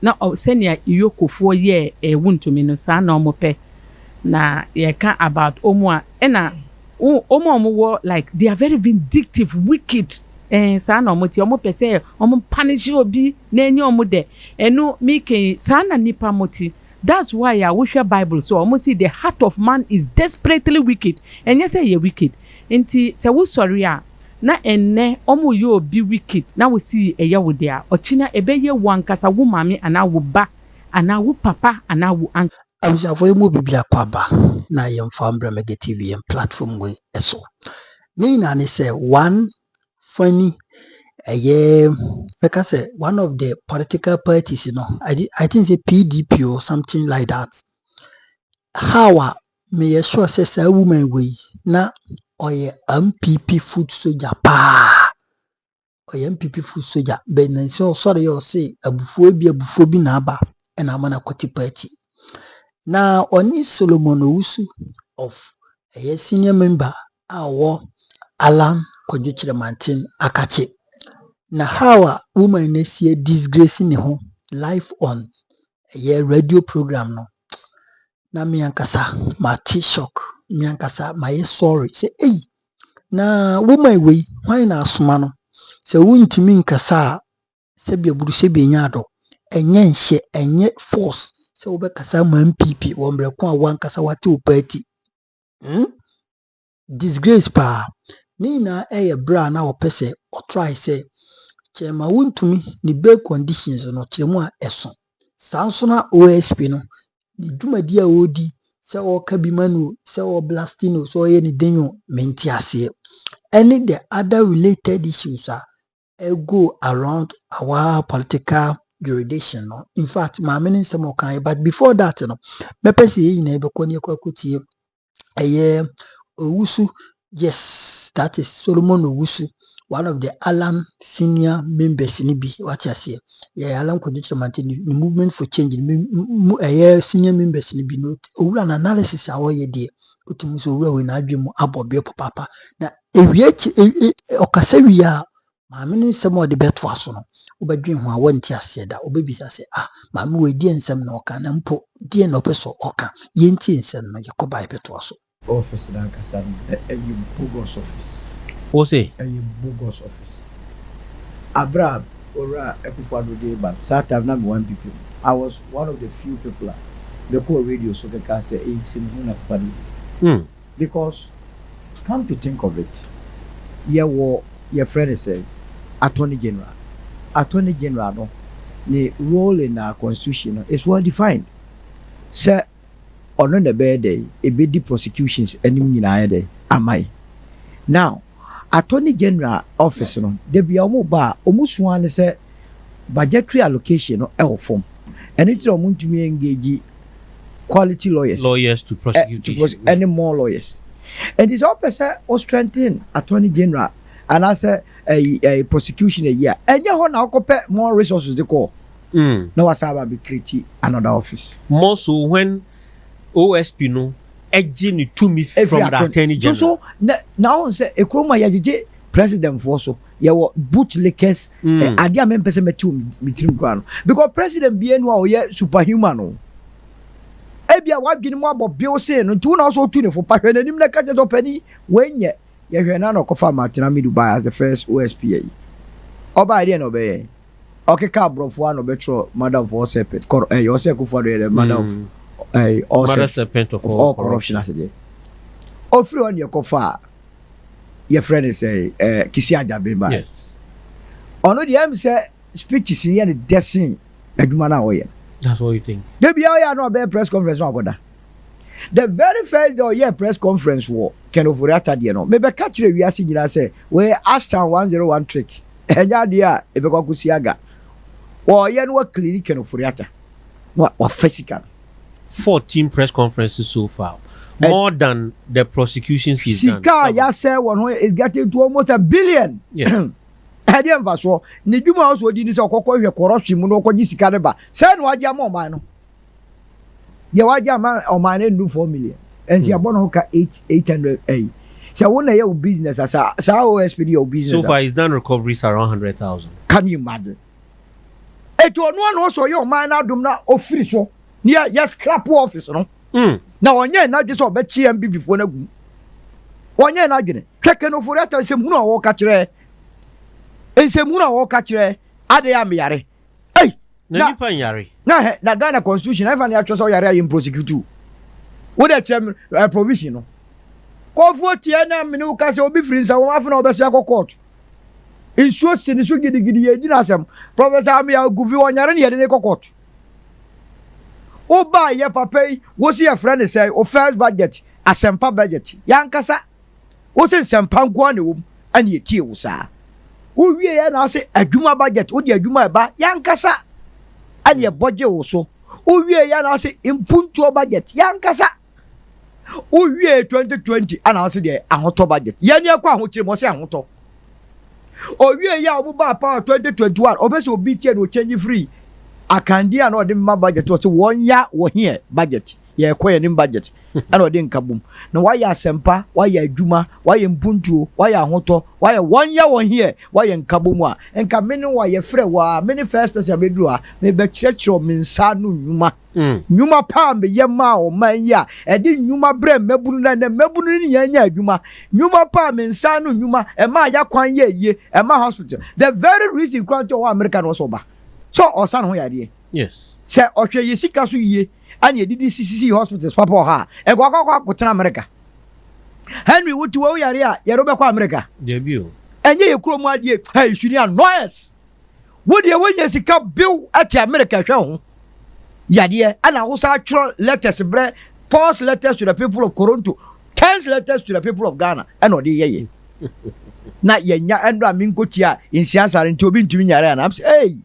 na senior Yokofo ye Wontumi no sa na omope na ye can about omo na omo like they are very vindictive, wicked. Sa na omo ti omo pese omo punish obi na enye omo de enu make sa na nipa moti. That's why I wish your Bible so omo see the heart of man is desperately wicked. Enye say ye wicked. Enti se wo sorry a na enne omo ye obi wicked na we see eye wo dia ochina ebeye wankasa wo mame ana wo ba ana wo papa ana wo an abusafo mu bibia kwaba na yemfa mbra mega TV and platform we eso ni na ne say one funny because one of the political parties, you know, I think it's a PDP or something like that. How may sure says a woman way na or MPP food soldier pa or MPP food soldier ben so sorry you say a buffo na ba and I'm a quality party. Now on Solomon Usu of a senior member our Alan Kojuchira Mantin Akache. Na how woman is here disgracing home live on a radio program no. Na mi ankasa ma shock mi ankasa my sorry say hey na woman way why na asoma no say wontimi nkasa se bia buru se bia nyado enye nhye enye force se wo be kasa ma MPP wo mbre ko awan kasa wate party disgrace pa ni na bra na opese o try say Chema Wontumi ni bail conditions no chemu a eso sanso na OSP no ni dwumadi a odi se o ka bi manu se o blastino so ye ni denyo menti ase any the other related issues are go around our political jurisdiction no. In fact ma many some kan but before that no me pese yi na be koni kwakutie Owusu, yes, that is Solomon Owusu, one of the Alan senior members in Ibi, what I say. Yeah, Alan Kojuchira the movement for change, senior members in Ibi, an analysis our idea. Utumuso we na adwemu abobio papa. Na ewiachi okasawia maame nsem ode beto aso no. Obadwen ho a wonti ase da, obebisa se maame we die nsem na oka na mpo die na opeso oka. Yenti nsem no yekoba beto aso. Office that a bogus office. What's it? A bogus office. Abraham or Epifado but Saturday number one people. I was one of the few people the core radio so the car say it's in because come to think of it, your friend said Attorney General. Attorney General no the role in our constitution is well defined. Sir on the bad day, a bit prosecutions enemy in day. Am I? Now, Attorney General office, no, there be almost one say budgetary allocation or form. And it's to me engage quality lawyers to prosecute any more lawyers. And this officer was strengthened Attorney General and I say a prosecution a year. And you want to compare more resources they call. No, what's about be creating another office. More so when OSP no edging to me from the Attorney General. So now say a chroma yaje president for so your bootlickers adia men person metu between ground because president be no ye superhuman no ebia wa dwene mo abo bio say no tu na also tu ne for pa hwe nanim na ka je pani wenye ye hwe na no kofa matena mi Dubai as the first OSP oba idea no be okay ka brofo no betro madam for sepet your say ko for the madam of all corruption as it. Offer on your cofa. Your friend is Kisi Ajabimba. Yes. Ono the M say speeches in the dressing. That's what you think. There be no be press conference no goda. The very first day press conference war can overata there no. Maybe catch we are seeing say we Ashton 101 trick. Enya dia e be kwakusiaga. Or ye no clinic can overata. What physical. 14 press conferences so far, more than the prosecutions he's done. Sika ya say one is getting to almost $1 billion. Yeah. Hadi mfaso ni dwuma also di ni say okokọ hwe corruption mu no okoji sika ne ba. Say no waje ama oman no. Ye waje ama oman ne do 4 million. And she abon ho ka 800. Say wona ye business as OSP your business. So far he's done recoveries around 100,000. Can you imagine? Eto no ano so ye man na dum na ofiri so. Near yes scrap office no. Na onye na dwe so be chi MB before na gu. Onye na dwene. Tweke no for ata nsem hu na wo ka kire. Nsem hu na wo ka kire. Ade ya me yare. Na nipa yare. Na Ghana constitution even ya choso yare ya prosecutor. Wo de chem provision no. Ko fu tie na me no ka se obi free nsa wo afa na obese akọ court. Insuo sini so gidigidi ye di na asem. Professor Amia Guvi wonyare ne ye de court. Oba ye papa yi wo se your friend say o first budget asempa budget yankasa wo se sempa nko na wom ane ye tie wo saa wo wie ye na se adwuma budget wo de adwuma e ba yankasa ane ye budget wo so wo wie ye na se impuntuo budget yankasa wo wie 2020 ana se de ahoto budget ye ne akwa ahokyere mo se ahoto o wie ye o ba power 2021 obese obi tie no change free akandia na odi ma budget was one year wo here budget ye koye nim budget ana odi nkabum na why asempa why adwuma why mpuntuo why ahoto why one year wo here why nkabum a enka mene why ye frɛ wa mene first person bedu a me be kyerɛkyerɛ me nsa no nwuma nwuma pa me ye ma o man ya edi nwuma brɛ mabunu na mabunu ni nya adwuma nwuma pa me nsa no nwuma e ma ya kwan ye e ma hospital the very reason kwan to America no so ba so osan ho yare yes se ohwe yesika so yie ani edidi CCC hospitals papa ha e kwa kotena America Henry wuti wo yare a yero be kwa America there be o enye ye kuro mu ade hey shuni annoyance wo de wonye sika bill at America hwe ho yade ana wo sa tro letters bre post letters to the people of Toronto 10 letters to the people of Ghana and ode ye na yenya endra minkotia insiasare nti obi ntumi nyare ana hey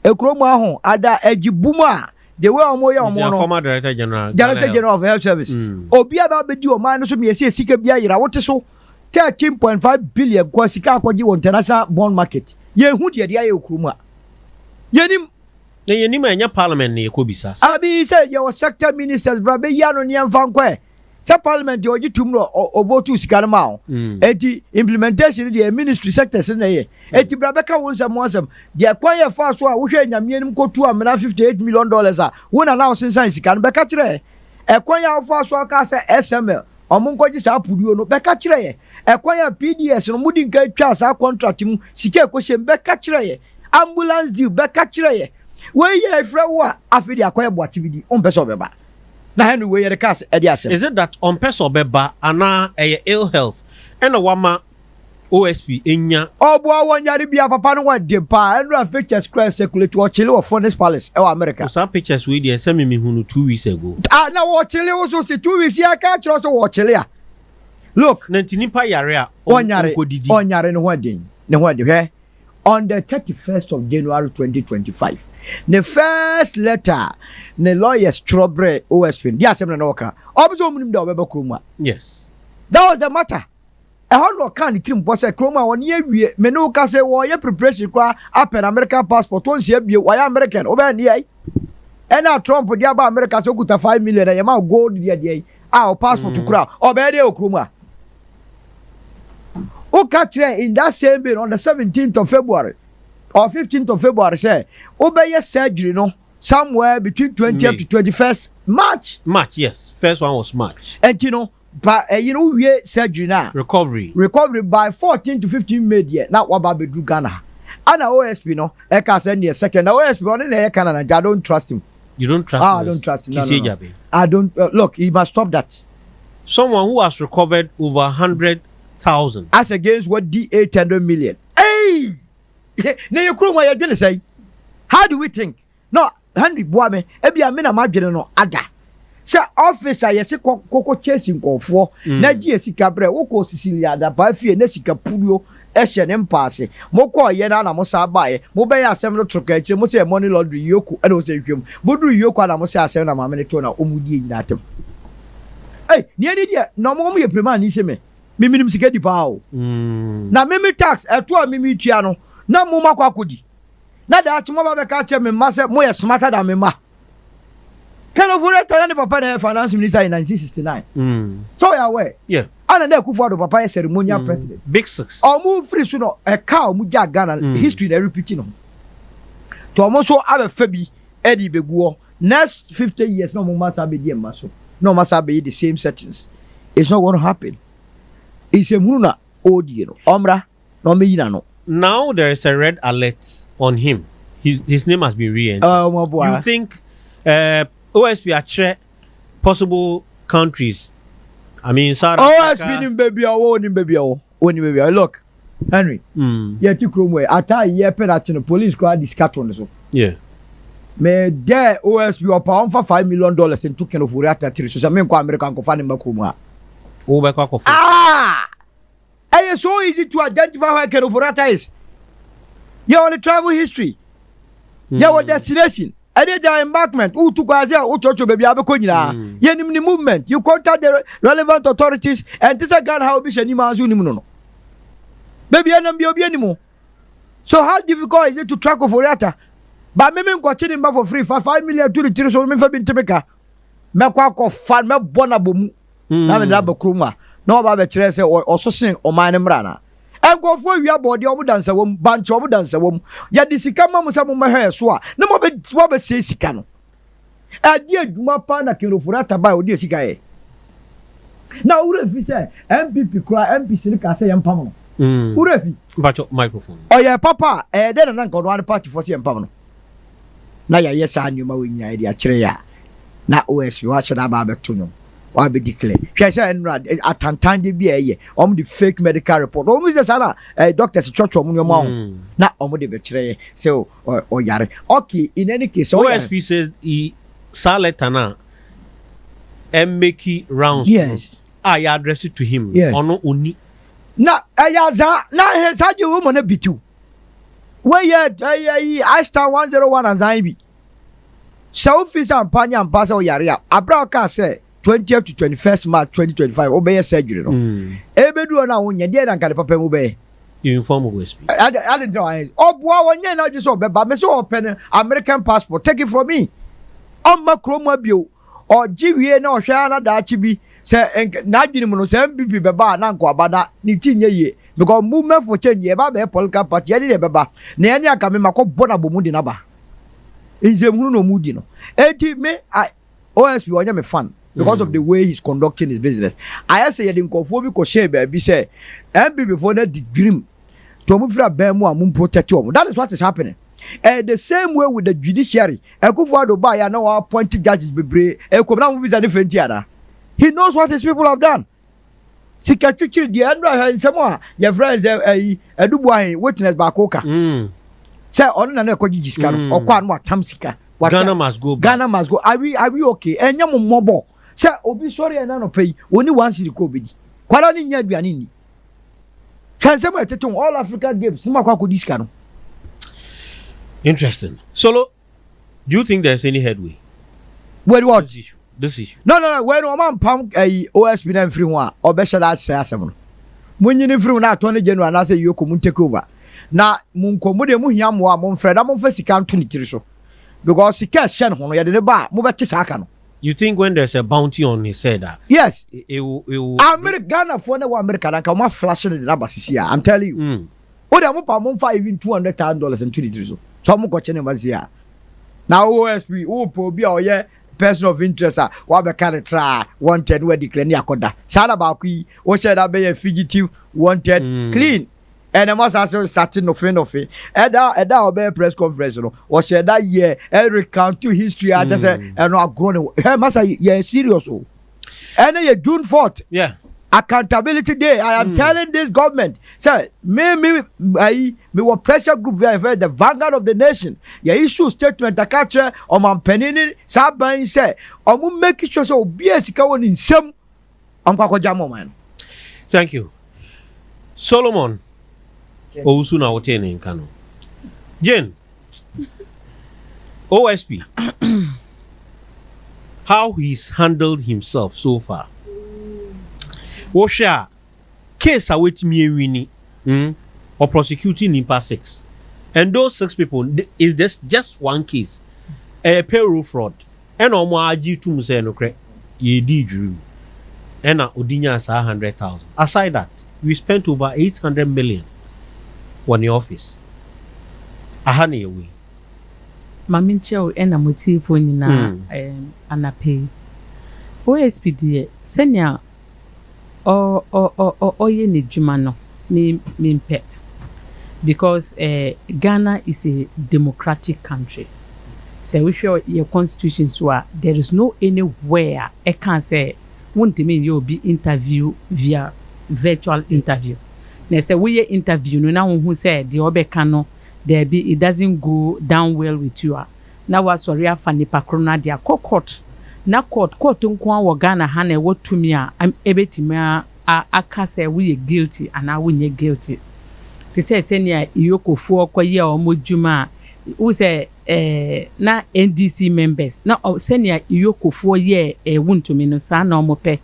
ekromo ahụ ada ejibuma the way omo ya omo no former director general of health service obi aba bedi o man no so me ese sika bia yira wote so 13.5 billion kwa sika akọji wo international bond market ye hu de ya ekromo a yenim anya parliament ne ekobisa abi say your sector ministers bra be ya no ne amfa nkwa se parliament de oji tum no o vote sika no ma enti implementation de ministry sectors na ye enti bra be ka won sam de kwan ye fa so a wo hwe nyame nim kotu amena $58 million a wona na osensan sika no be ka kire e kwan ya fa so ka se SML omo nkoji sa apuduo no be ka kire ye e kwan ya PDS no mudi nka twa sa contract mu sika ekoshe be ka kire ye ambulance deal be ka kire ye we ye fra wo a afidi akoye bo activity on be so be ba na Henry we ye cast ediasem is it that on person beba ana ill health and a wama OSP enya obo awonyare bia papa no wade pa Henry pictures crash circulate wo chile wo Forest Palace e America some pictures we dey send me hunu 2 weeks ago na wo chile wo so 2 weeks ya ka chiro so wo chile a look na ntinipa yare a onyare ne ho den ne ho de hwe on the 31st of January 2025 the first letter the lawyer Strawberry OSP the assembly na oka obiso munim da obeba kroma yes that was the matter e how no can the team boss kroma won ye wie me no ka say wo ye preparation kwa apen American passport won se bie wo ya American oba ni ai e na Trump dia ba America so kuta 5 million e ma gold dia dia o passport kura oba dia kroma o catch in that same bill on the 17th of February or 15th of February say obey surgery no somewhere between 20th to 21st March yes first one was March and but we surgery now recovery by 14 to 15 May there now waba bedu Ghana and OSP no e ka say near second OSP on na Canada I don't trust him you don't trust I don't trust him no. I don't look he must stop that someone who has recovered over 100,000 as against what the 800 million hey na you kuro ya dwene say how do we think no Henry Boame e bia me na madwene no ada say officer yesi koko chasing nkofo na gi esika bre wo ko Sicilia da ba fie na sika purio e hye ne mpaase mo ko ye na mo sa baaye mo be ya asem no troka eche mo say money laundry yoku e no say hwem mo duru yoku na mo say asem na maame ne to na omudi nyina atem hey nie ni dia no mo ye prema ni se me minim sika di pa o na mimi tax eto a mimi tua no na mo makwa akodi na da atimo ba be ka che me ma se mo ye smarter than me ma kind of work than the papa the finance minister in 1969 so you aware yeah and then Akufo-Addo papa is ceremonial president big six o mu free so no e ka o mu ja Ghana history na repeat no to almost have a fabi Eddie Beguo. Next 50 years, no must have be muscle. No must have be the same settings. It's not going to happen. It's a muna audio. Omra, no me no. Now there is a red alert on him. His name has been re-entered. Oh my boy. You think OSP are possible countries? I mean, South Africa. OSP baby, baby. Look, Henry. Yeah, Tikrumwe. Ata ye penalty police crowd discuss on so. Yeah. Me there OSP or pound for $5 million in token of Uriata Tiri. So I American ko fan makuma. It's so easy to identify how kind of Uriata is. You're on the travel history. Your destination. I did the embarkment. Who took us there? Who told you, baby? I the movement. You contact the relevant authorities and this again how be any man. Baby, I don't be anymore. So, how difficult is it to track of Oriata? But maybe I'm watching him for free for 5 million to the Tiri, so I'm going to make a Macquack fan, my bonabum. Now, the Kruma. No, about the Chess or so sing or my Nemrana. And go for your body, I would dance a woman, bunch of dance a woman. Yet this is come on some of my hair, swat. No more what says Sicano. A dear Mapana Kilofurata by Odia Sicae. Now, if you say MPP cry, MP Silica say and Pamano. Who but your microphone. Oh, yeah, Papa, then an uncle one party for Siam Pamano. Now, yes, I knew my wing idea, Treya. Now, OS, you watch an ababec to know. Why be declared? She said, at Tantandi be a year, the fake medical report. Almost as a doctor's church on your mom. Not on the betray, so, or yare. Okay, in any case, OSP says he saletana and make rounds. Yes. I address it to him. Yeah. Or no, only. Na ayaza na has had you woman be too. Where yet I star 101 as I be. South is and Panya and Pasa Yaria. Abra say 20th to 21st March 2025. Obey surgery. Ebedu na unya dear and Papa Mube. You inform OSP. I didn't know. Oh, boy, one year now just open, but me so open American passport. Take it from me. On my chromobile or GVA no Shana Dachibi. Say Najin Mono MPP Baba Nanko Abada Nitin ye because movement for change ye ba polka party ye baba na anya ka me mako bona bomudi na ba inje munu no mudi no enti me I OSP onya me fan because of the way he's conducting his business. I say ye din konfo bi ko share be say MPP for the dream to mu fra ba mu am protect you. That is what is happening. The same way with the judiciary Akufo-Addo ba ya na wa appoint judges bebre na mu visa different ara. He knows what his people have done. Sikachichi the Andra someone your friends Dubuai witness Bakoka. Say on an ecological or quan what Tamsika. Ghana must go. Ghana must go. Are we okay? And yamu mobo. Say obi sorry and no pay only once the COVID. Qualani Yabianini. Can someone take all African games? Simako discount. Interesting. Solo, do you think there's any headway? Well, what? This issue. No. When a man pump OSP and free one or better that say seven. When you need free now, 20 January, I say you come take over. Now, Munkomude Muhiamwa, Monfred, I'm on first account to Nitriso. Because he can't send home, the bar, move at Tisakano. You think when there's a bounty on his head, yes, it will American for no American, I come flashing the numbers here. I'm telling you. Oh, they're more even $200,000 and 23. So I'm got was here. Now, OSP, probably, oh, yeah. Person of interest what be can try wanted we declare ni akoda sala ba ku o said that be a fugitive wanted clean and must also starting no fin of it that obey press conference no o said that year every count to history I just say and no grown hey massa you serious oh and June 4th yeah accountability day. I am telling this government, sir, me what pressure group very the vanguard of the nation. You issue statement the catcher or man penini saban say or make sure so be a sikawan in some jamo man. Thank you. Solomon Ousuna Otene in Kano. Jane OSP how he's handled himself so far. Washa case await me winning or prosecuting in past 6. And those 6 people is this just one case. A payroll fraud. And on my IG to say no credit. Ye did drew. And Odinya 100,000. Aside that, we spent over 800 million on the office. Ahani away. Mamincho ena motivo nyina anape. OSPD senya oye ni dwuma no me mpe. Because Ghana is a democratic country. So we show your constitution so there is no anywhere I can say Wontumi you be interview via virtual interview. Now say we interview no now who said the obeka no there be it doesn't go down well with you. Now was sorry afa nipa krona dia court. Na court nko wa Ghana ha na wotumi a ebetimi aka say we guilty and now we guilty. Ti say senior Iyokofuo koye omodwuma who say na NDC members na senior Iyokofuo ye Wontumi no sa na omope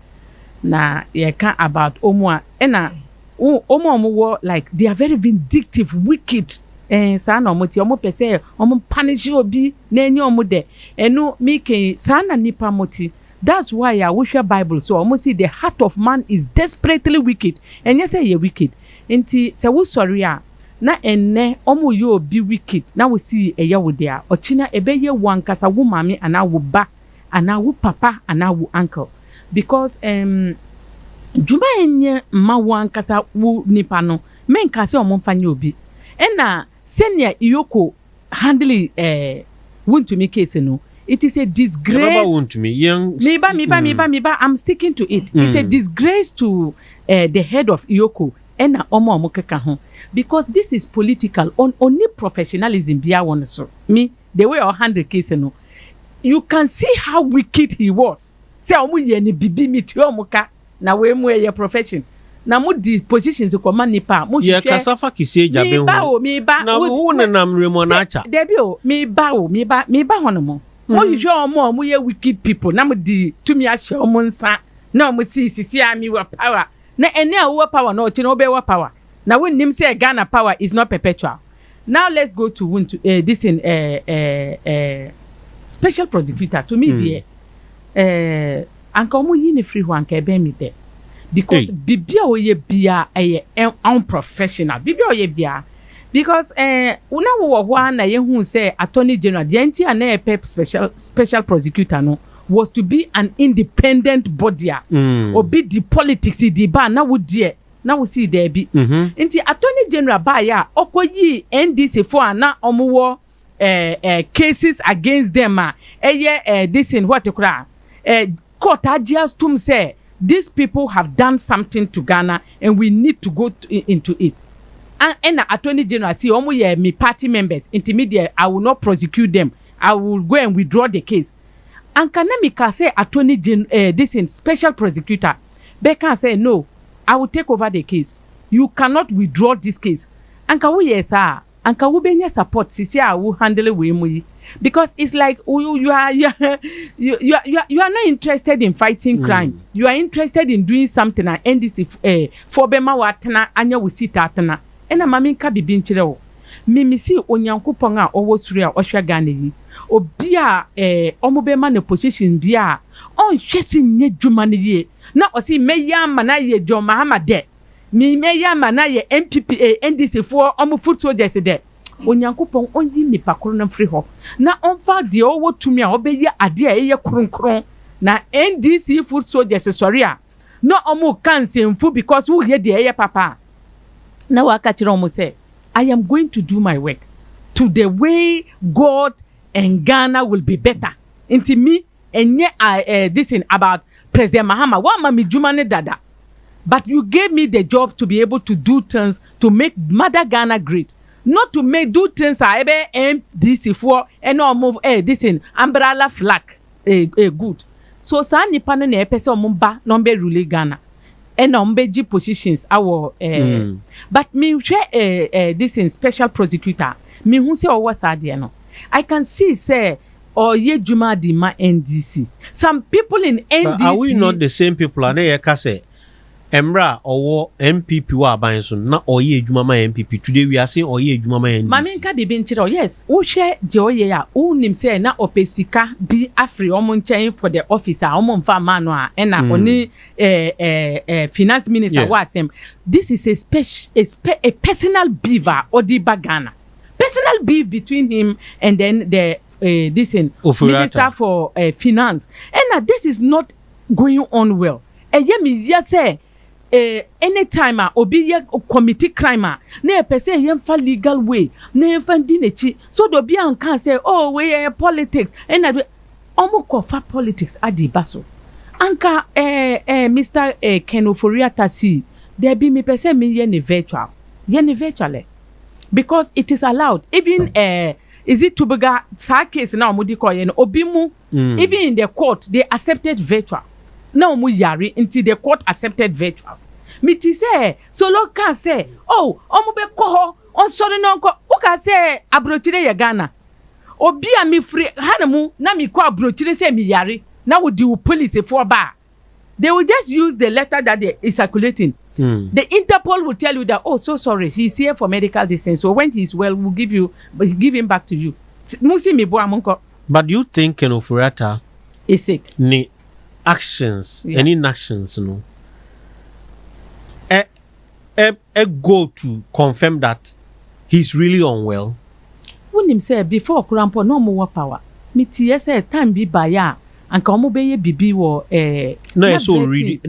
na ye can about omo na omo like they are very vindictive wicked sa na omo ti omo pese omo punish obi na enye omo de eno make sa na nipa moti. That's why I wish your Bible so omo see the heart of man is desperately wicked and yes say ye wicked enti se wo sorry a na enne omo yo be wicked na we see eye wo dia ochina ebeye wankasa wo mame ana wo ba ana wo papa ana wo uncle because juma enye ma wankasa wo nipa no menka se omo mfanye obi ena senior Iyoko handle Wontumi case no it is a disgrace. Meba, I'm sticking to it. It's a disgrace to the head of Iyoko and omo keka ho because this is political on only professionalism bia won so me the way I handle case no you can see how wicked he was say omo ye ni bibi mi ti omo ka na we mu ye profession na mo di positions ko man nipa mo ye kasafa kisi ejabe ho me ba na wo na namremo na acha debi o me ba hono mo mo hwe omo ye wicked people na mo di tumi ahye omo nsa na omo sisi ami wa power na ene awo power na ochi na obewa power na when nim say Ghana power is not perpetual. Now let's go to this in special prosecutor to me there anka omo yi ne free ho anka ebe mi there because bibia oye bia unprofessional bibia oye bia because una wo ho na ye hu say attorney general the entire na special prosecutor no was to be an independent body or be the politics the ba na wo die na wo see there be nti attorney general ba ya okoyi NDC for na omo cases against them this in what kura court just to say these people have done something to Ghana and we need to go into it and attorney general see omo me party members intermediate I will not prosecute them I will go and withdraw the case. And Kanamika say attorney this in special prosecutor. Becca say no, I will take over the case. You cannot withdraw this case. Anka wo yes ah, anka wo benya support sisi I will handle we mu because it's like you are not interested in fighting crime. You are interested in doing something and NDC for bema watena anya wo sita atena. Ena maminka bibi nchire wo. Mimi si onyankopon a owo suru a ohwa Ghana yi. Obi a omobema ne position bia on hwesi nye dwuma ne ye na osi meya mana ye John Mahama de mi meya mana ye NPP NDC for omo foot soldiers de onyankopon onyi nipa koro na free ho na onfa de owo tumi a obeya ade a eye kronkron na NDC foot soldiers sorry a no omo kansemfu because who ye de eye papa na waka kire omo say I am going to do my work to the way God and Ghana will be better. Into me and this in about President Mahama. What mami jumane dada? But you gave me the job to be able to do things to make Mother Ghana great. Not to do things I MDC for and no move this in umbrella flag good. So sa nipa na epese omba no be rule Ghana. And ombeji positions our but me this in special prosecutor. Me who say owo sa de no. I can see say ye juma di ma NDC. Some people in NDC. But are we not the same people? Ane ye ka say Emra owo NPP wa aban so na oye juma ma NPP. Today we are saying oye juma ma NDC. Mami nka bibi nchiro yes. O share de oye ya. O nim say na opesika bi afri omo nchen for the officer omo mfa manu a na oni finance minister wa asem. This is a personal beef odi Ghana. Personal beef between him and then the this in Ofuriatta. Minister for Finance. And this is not going on well. And yes, anytime obi ye committee crime na per se yemfa legal way na yemfa dinechi so do bi an can say oh we politics and omo kofa politics adi baso anka Mr. Ken Ofuriatta si there be me per se me ye virtual because it is allowed even is it to bega sa case na omudi ko ye no obi mu even in the court they accepted virtual na omu yari until the court accepted virtual. Miti say solo can say oh omu be ko on sorry no ko who can say abrotire ye Ghana obi a mi free hanamu na mi ko abrotire say mi yari na wo di police for ba they will just use the letter that they is circulating. The Interpol will tell you that oh so sorry he's here for medical distance so when he's well we'll give him back to you. Musi mi bo amunko. But do you think Ken Ofuriatta is sick? Ni actions, any inactions, no. A go to confirm that he's really unwell. When him say before Kurampo no more power. Miti say time be baya and come be bibi wo no so ready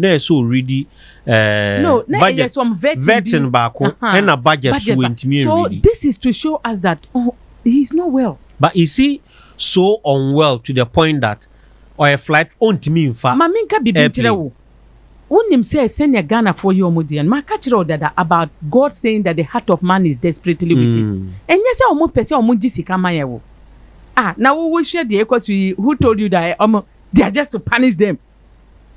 budget some vetting back and a budget so this is to show us that he's not well. But is he so unwell to the point that or a flight on to me in fact maminka bibi tire when him say send your Ghana for your modian ma catch that about God saying that the heart of man is desperately wicked and yes omo pese omo jisika mayewo now we share the because who told you that they are just to punish them,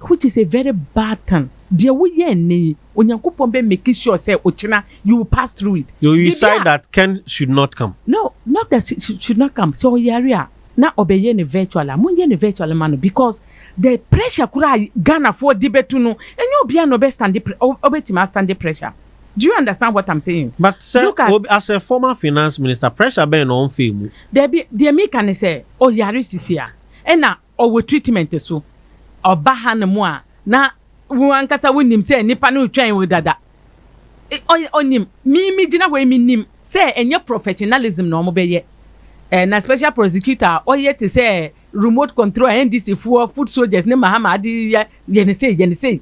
which is a very bad thing. Dear we ye onyankopon be make sure say ochina you will pass through it. You decide that Ken should not come. No, not that should not come. So area na obeye ne virtual amunye ne virtual man because the pressure kura Ghana for debate no and you be no be stand obetima stand the pressure. Do you understand what I'm saying? But sir, as a former finance minister, pressure be no on fame. There me can say oh yari sisia and na or treatment so or bahan mo na wan kasa wonim say nipa no twan with dada onim mi gina we mi nim say enye professionalism no mo be ye na special prosecutor or yet to say remote control NDC for food soldiers ne mahama adi ye say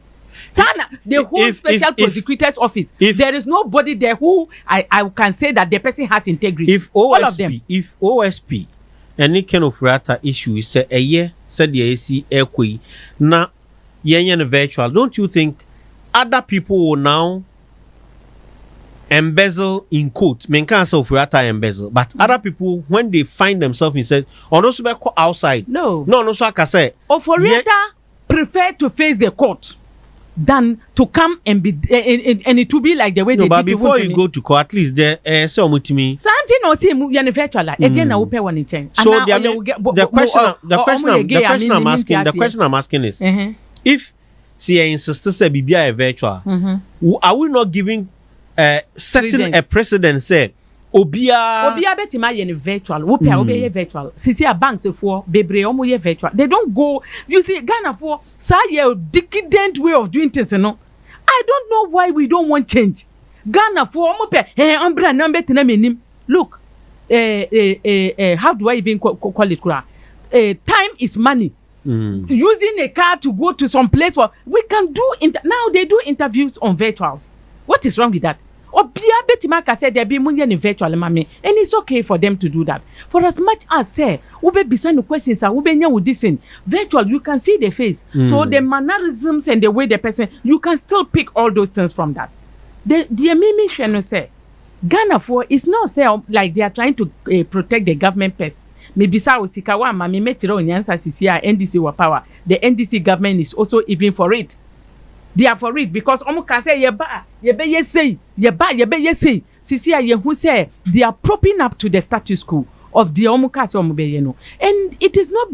sana the whole special prosecutor's office there is nobody there who I can say that the person has integrity. If OSP, all of them. If OSP any kind of Ofuriatta issue is say a year said the AC airquay na yen virtual, don't you think other people will now embezzle in quotes? Men can't say Ofuriatta embezzle, but other people when they find themselves inside or no super outside. No, so I can say Ofuriatta prefer to face the court than to come and be and it will be like the way they but did before you go to court at least there say omutimi something no say yen virtual eje na wo pay one change so the question I'm asking is if see I insist say bibia virtual are we not giving setting a precedent say obia betima yen virtual wo pay obey virtual sisi a banks for bebre omo ye virtual they don't go you see Ghana for say a decadent way of doing things no I don't know why we don't want change Ghana for omo pay umbra number tina menim look how do I even call it time is money. Using a car to go to some place where we can do now they do interviews on virtuals. What is wrong with that? Obia betimaka said there be munye ni virtual mami and it's okay for them to do that. For as much as say ube beside the questions are ube nya with this in virtual you can see the face. So the mannerisms and the way the person you can still pick all those things from that. The mimi sheno say Ghana for is not say like they are trying to protect the government purse. Maybe sa osika wa mami metiro nyansa sisi a NDC wa power. The NDC government is also even for it. They are for it because omo can say ye be say sisi a ye who say they are propping up to the status quo of the omo ka say omo be no and it is not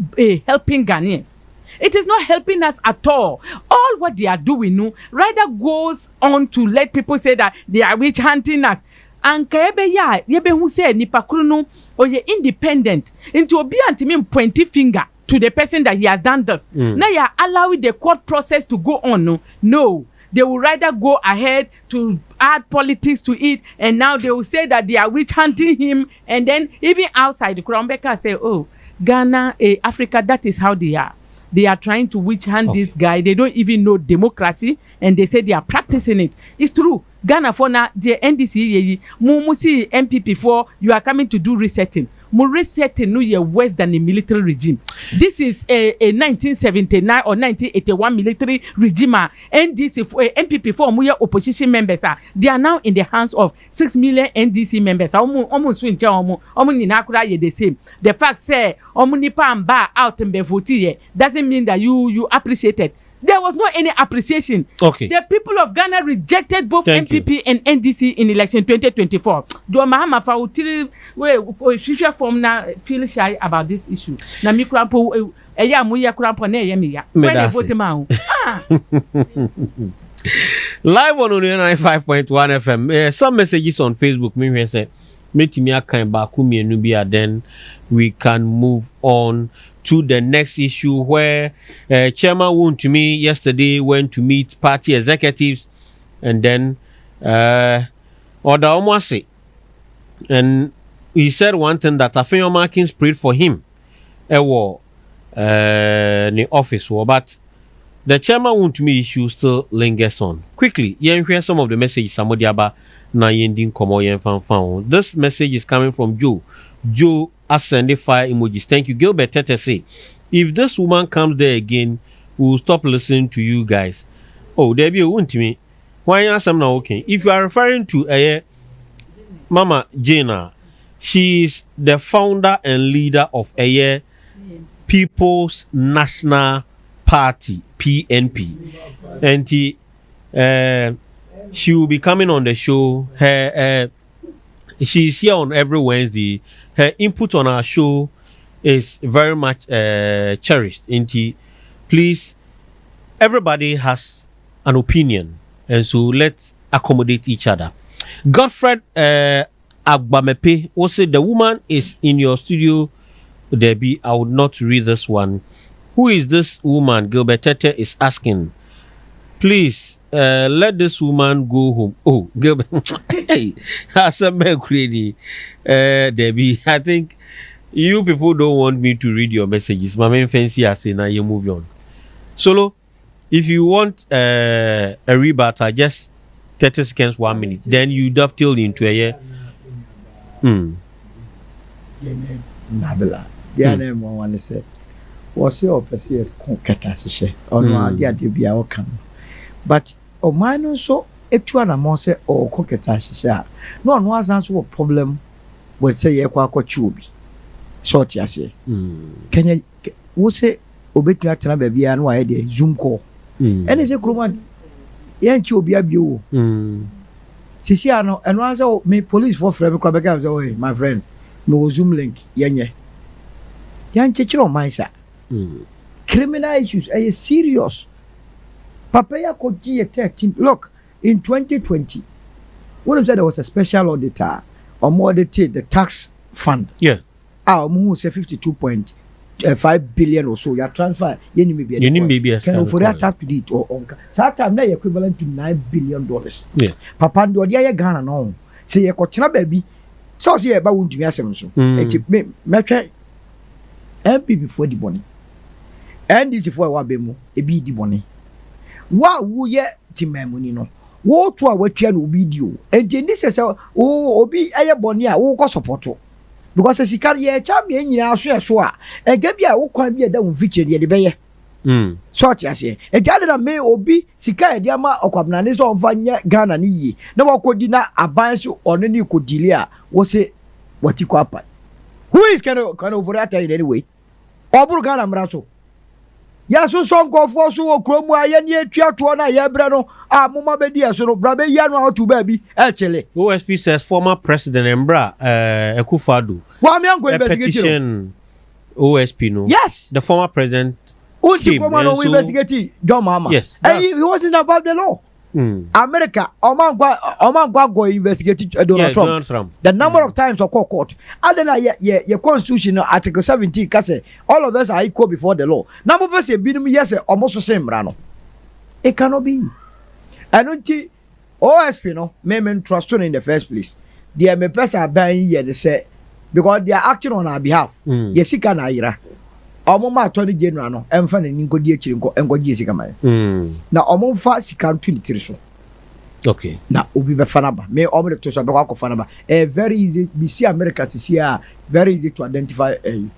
helping Ghanaians. It is not helping us at all. All what they are doing no rather goes on to let people say that they are witch hunting us. And yebe who say nipa kuru no or ye independent into obi antimi pointy finger to the person that he has done this. Now you are allowing the court process to go on. No, they will rather go ahead to add politics to it, and now they will say that they are witch hunting him, and then even outside the Crownbeka say, oh, Ghana, Africa, that is how they are. They are trying to witch hunt this guy. They don't even know democracy, and they say they are practicing it. It's true. Ghana for now, the NDC, Mumusi NPP for you are coming to do resetting. More resetting no year worse than the military regime. This is a 1979 or 1981 military regime. NDC for NPP for more opposition members. They are now in the hands of 6 million NDC members. Almost swing the same. The fact say nipa and bar out and be voted doesn't mean that you appreciate it. There was no any appreciation. Okay. The people of Ghana rejected both NPP and NDC in election 2024. Do Mahama Fautiri we form now feel shy about this issue. Na mi krampo eya muya krampo na eya miya. When they vote ma Live on 95.1 FM. Some messages on Facebook. Me say metimi akan ba ku mienu bia, then we can move on to the next issue where Chairman Wontumi yesterday went to meet party executives and then Oda Omwase, and he said one thing that Afenyo Markins prayed for him in the office, but the Chairman Wontumi issue still lingers on. Quickly, you hear some of the messages somebody about na yendin komo yen fan. This message is coming from Joe. Joe send fire emojis. Thank you. Gilbert Tete say, if this woman comes there again, we will stop listening to you guys. Oh, there be a Wontumi. Why you ask now? Okay. If you are referring to Mama Jana, she is the founder and leader of People's National Party, PNP. And she will be coming on the show. She's here on every Wednesday. Her input on our show is very much cherished. Please, everybody has an opinion, and so let's accommodate each other. Godfred Agbamepe will say the woman is in your studio, Debbie. I would not read this one. Who is this woman? Gilbert Tete is asking. Please, let this woman go home. Oh, Gilbert. Hey, Debbie, I think you people don't want me to read your messages. My main fancy I say now you move on. Solo, if you want a rebuttal, just 30 seconds, 1 minute. Then you dovetail into a year. Nabila. The name one said, was your person catashe or no idea to be our come. But o mine so etu na mo se o koketa hihia no ono asanso problem we say ye kwa chubi short yase kenya wo se obetu atena ba bia no aye de zoom call ene se kroman ye nchi obi abio sisi ano eno anso me police for frame kwa bega say my friend me wo zoom link yenye yan chechiro mansa criminal issues are serious. Papaya Koji 13. Look, in 2020, when said there was a special auditor or more the tax fund. Yeah. Our move say 52.5 billion or so. Your transfer, you need can for that up to it or that time now equivalent to $9 billion. Yeah. Papa do dia Ghana no. Say you kochina baby. So say about Wontumi asem so. E me twa MP before the money. And this before wa be mu e bi di money. Wa wo ye timamuni no wo to a watwa no video enti ndi se obi aye boni a wo ko support because sika ye cha me nyina so a ega bi a wo kwan bi da wo feature ye de beye so ti ase e jale na me obi sika e de ama okwabna ne so onfa nya Ghana ni yi na wo kodi na aban so ono ni kodili a wo se wati ko apa who is can over that in any way oburu Ghana mra so ya so go for so okromu aye ne atuato na ye bre no a moma be dia so no bra be ya no auto ba bi e chele. OSP says former president Embra Ekufado wa me go investigate OSP no. Yes, the former president no investigate John Mama. Yes, and he wasn't above the law. America Oman go investigate Donald Trump. The number of times of court. And then your constitution article 17 say all of us are equal before the law. Number of say binum yes almost the same rano. It cannot be. I don't think OSP no men trust in the first place. The me person buying here they say because they are acting on our behalf. Yesika na ira. Omo ma attorney general no emfa na ninko di akiri nko gi yesika mai. Na omo fa sika ntu ni tiri so. Okay. Na obi be fanaba. Me omo de to so be kwa fanaba. Very easy. We see America see very easy to identify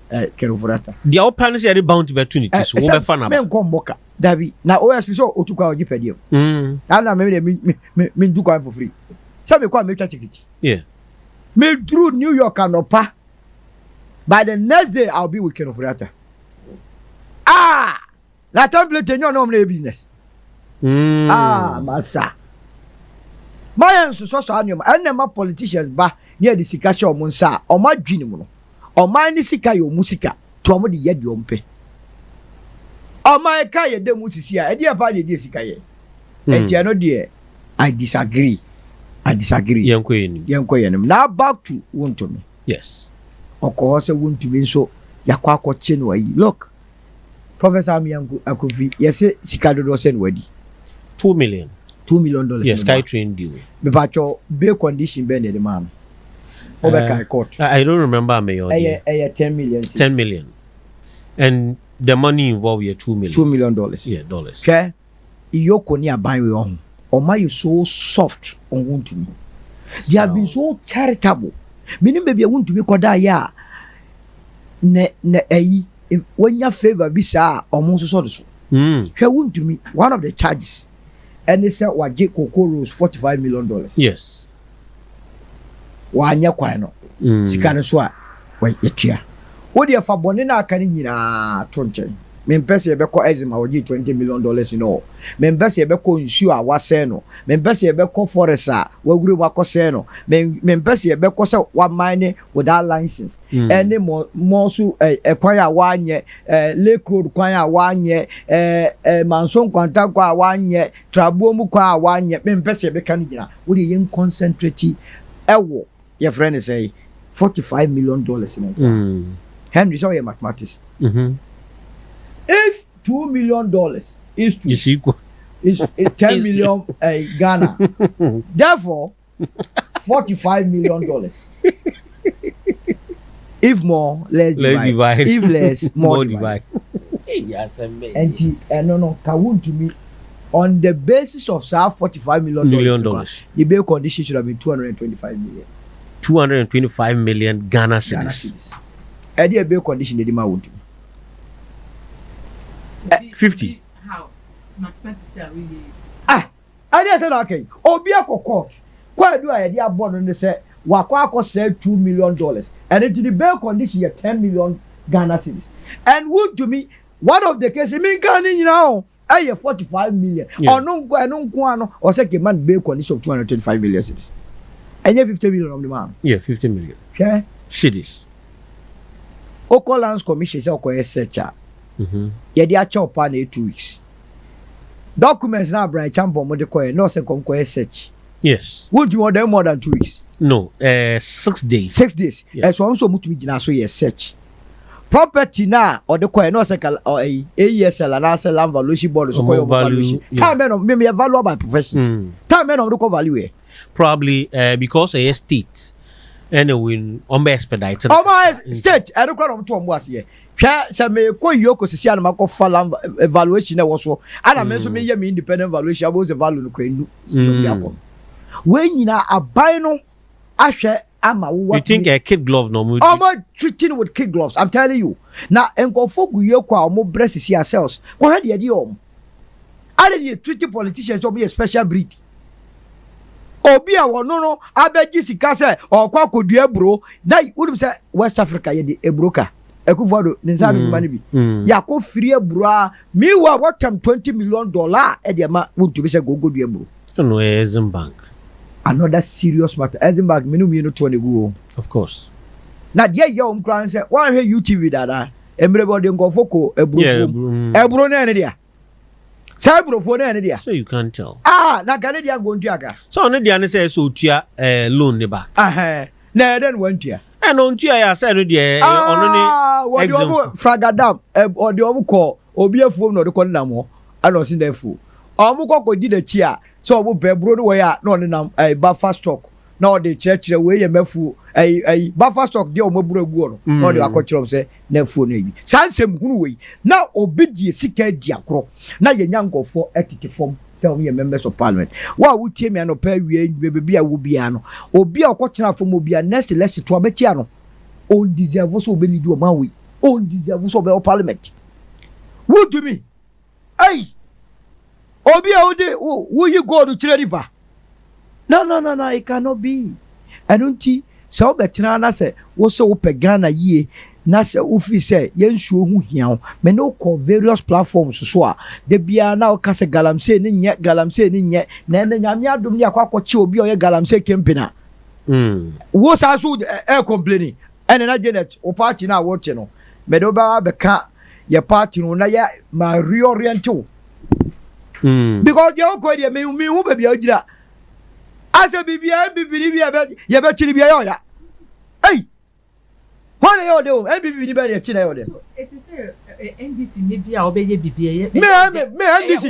Kenofurata. The open is very bound to be opportunity so be fanaba. Me nko moka. Dabi na OSP so otukwa ojipedio. Na me do kwa for free. So me kwa me twa ticket. Yeah. Me through New York anopa. By the next day I'll be with Kenofurata. Na template enyo no me business. Masa. My so anyum and my politicians ba near the sikasha omunsa o ma dwini mu no. O ma ni sika yo musika to omo de yedi ompe. O ma ka ye de musisi a e dia pa de sika ye. Enti no de I disagree. Yenko yenim. Now back to Wontumi. Yes. Oko se Wontumi so yakwa akọche no ayi. Look. Professor Amiyanku Akofi yes sika do sen wadi. $2 million. $2 million. Yes, Skytrain deal. Me pacho bail condition be the man. Over court. I don't remember mayor. 10 million. 10 million. And the money involved here $2 million. $2 million. Yeah, dollars. Okay. Iyoko ni aban we on. Oma you so soft on Wontumi. They have been so charitable. Meaning baby Wontumi koda ya ne when your favor be sa almost so so. Wontumi one of the charges. And they said what Jake Kokoro's $45 million. Yes. Wanya kwano. Sikana swa wa yetua. What the fa bone na aka ni nyina tonche. Me mpese ebeko ezima oji $20 million you know. Me mpese ebeko nsu a wase no. Me mpese ebeko forest a wagure wakose no. Me mpese ebeko se wa mine without license. Any more so kwan a wanye Lake Road kwan a wanye Manson kwanta kwa wanye Trabuo mu kwa a wanye me mpese ebeka nyina. Wo de yen concentrate ewo your friend say $45 million in Henry saw your mathematics. If $2 million is equal, is 10 million Ghana. Therefore, $45 million. If more, less divide. If less, more divide. Yes, amazing. And no, Wontumi on the basis of $45 million. The bail condition should have been 225 million. 225 million Ghana cedis. And the bail condition the man would 50. How? Mathematics are really. I didn't say okay. Obia court. Quite do I idea born and they say Wakwa said $2 million. And into the bail condition you 10 million Ghana cedis. And Wontumi one of the cases mean can you know I 45 million. Or no or second man bail condition of 225 million cedis. And you 50 million of the man. Yeah, 50 million. Okay. Cedis. Oko Lands Commission say oko searcher. Yedi acha opa na 2 weeks. Documents na Brian Champo mo de koye no se kom koye search. Yes. Would you want more than 2 weeks? No, 6 days. 6 days. Yeah. So so mutumi gina so ye search. Property na or the koye no se kal AESL na se land valuation board so koye valuation. Time no me value by profession. Time no do ko value. Probably because a state and win on be expedited. State I don't know to ombo ase. Hwa se me ko yoko sisi an mako fall evaluation e wo so ana me so me ye me independent valuation about the value no kwenu yakon we nyina aban no ahwe ama wo you think a kid glove no mo treating with kid gloves I'm telling you na enkofo gu yoko a omo breast ourselves ko he de are the treating politicians so be a special breed obi a wono no abeji sika se okwa kodua bro na wudum se West Africa ye de ebroka Ekufodo ninsa bi mani bi ya ko free ebura me what am $20 million e de ma Wontumi se gogo du eburu no Exim Bank another serious matter Exim Bank me no to ne go of course na de ye kran se wan hwe UTV dada emrebody nkofo ko eburu eburu na ne dia say eburu fo na ne dia so you can't tell na gane dia go ntua ka so ne dia ne say so tua loan ne ba na den wantua and on tia ya say no dia ono ni what you fragadam or the omu ko obi afuom no de ko nam ho ana osin da afu omu ko di da chi a so omu be bro no we ya no ne nam buffer stock na de kyerɛkyerɛ we ye mafu ai buffer stock de o mabura guo no na de akɔkyerɛ sɛ na afuo no bi sansɛm hunu we na obi die sika di akoro na ye nyankofo etete fom sɛ o ye members of parliament wa wo tie me anopa wie bebi a wo bia no obi a ɔkɔkyerɛ fom obi a next election to abetia no on deserve so be lead o ma we on deserve so be o parliament Wontumi ai obi a wo you go to kyerɛ river no it cannot be enunti sɛ wo betena na sɛ wo sɛ wo pegana yie na sɛ wo fi sɛ yensuo hu hiawo me no call various platforms so a de bia na wo ka sɛ galamsey ni nye na nyame adom ni akɔkɔkye obi a ɔyɛ galamsey kempina wo sa so complaining ene na Janet o party na wo te no me do ba beka ye party no na ye ma reorient o because ye o ko de me hu ba bia ogira asa bibia ye be chiri bia yo ya hey what are you doing bibia be ye chiri yo de it is NDC ni bia obeye bibia ye me NDC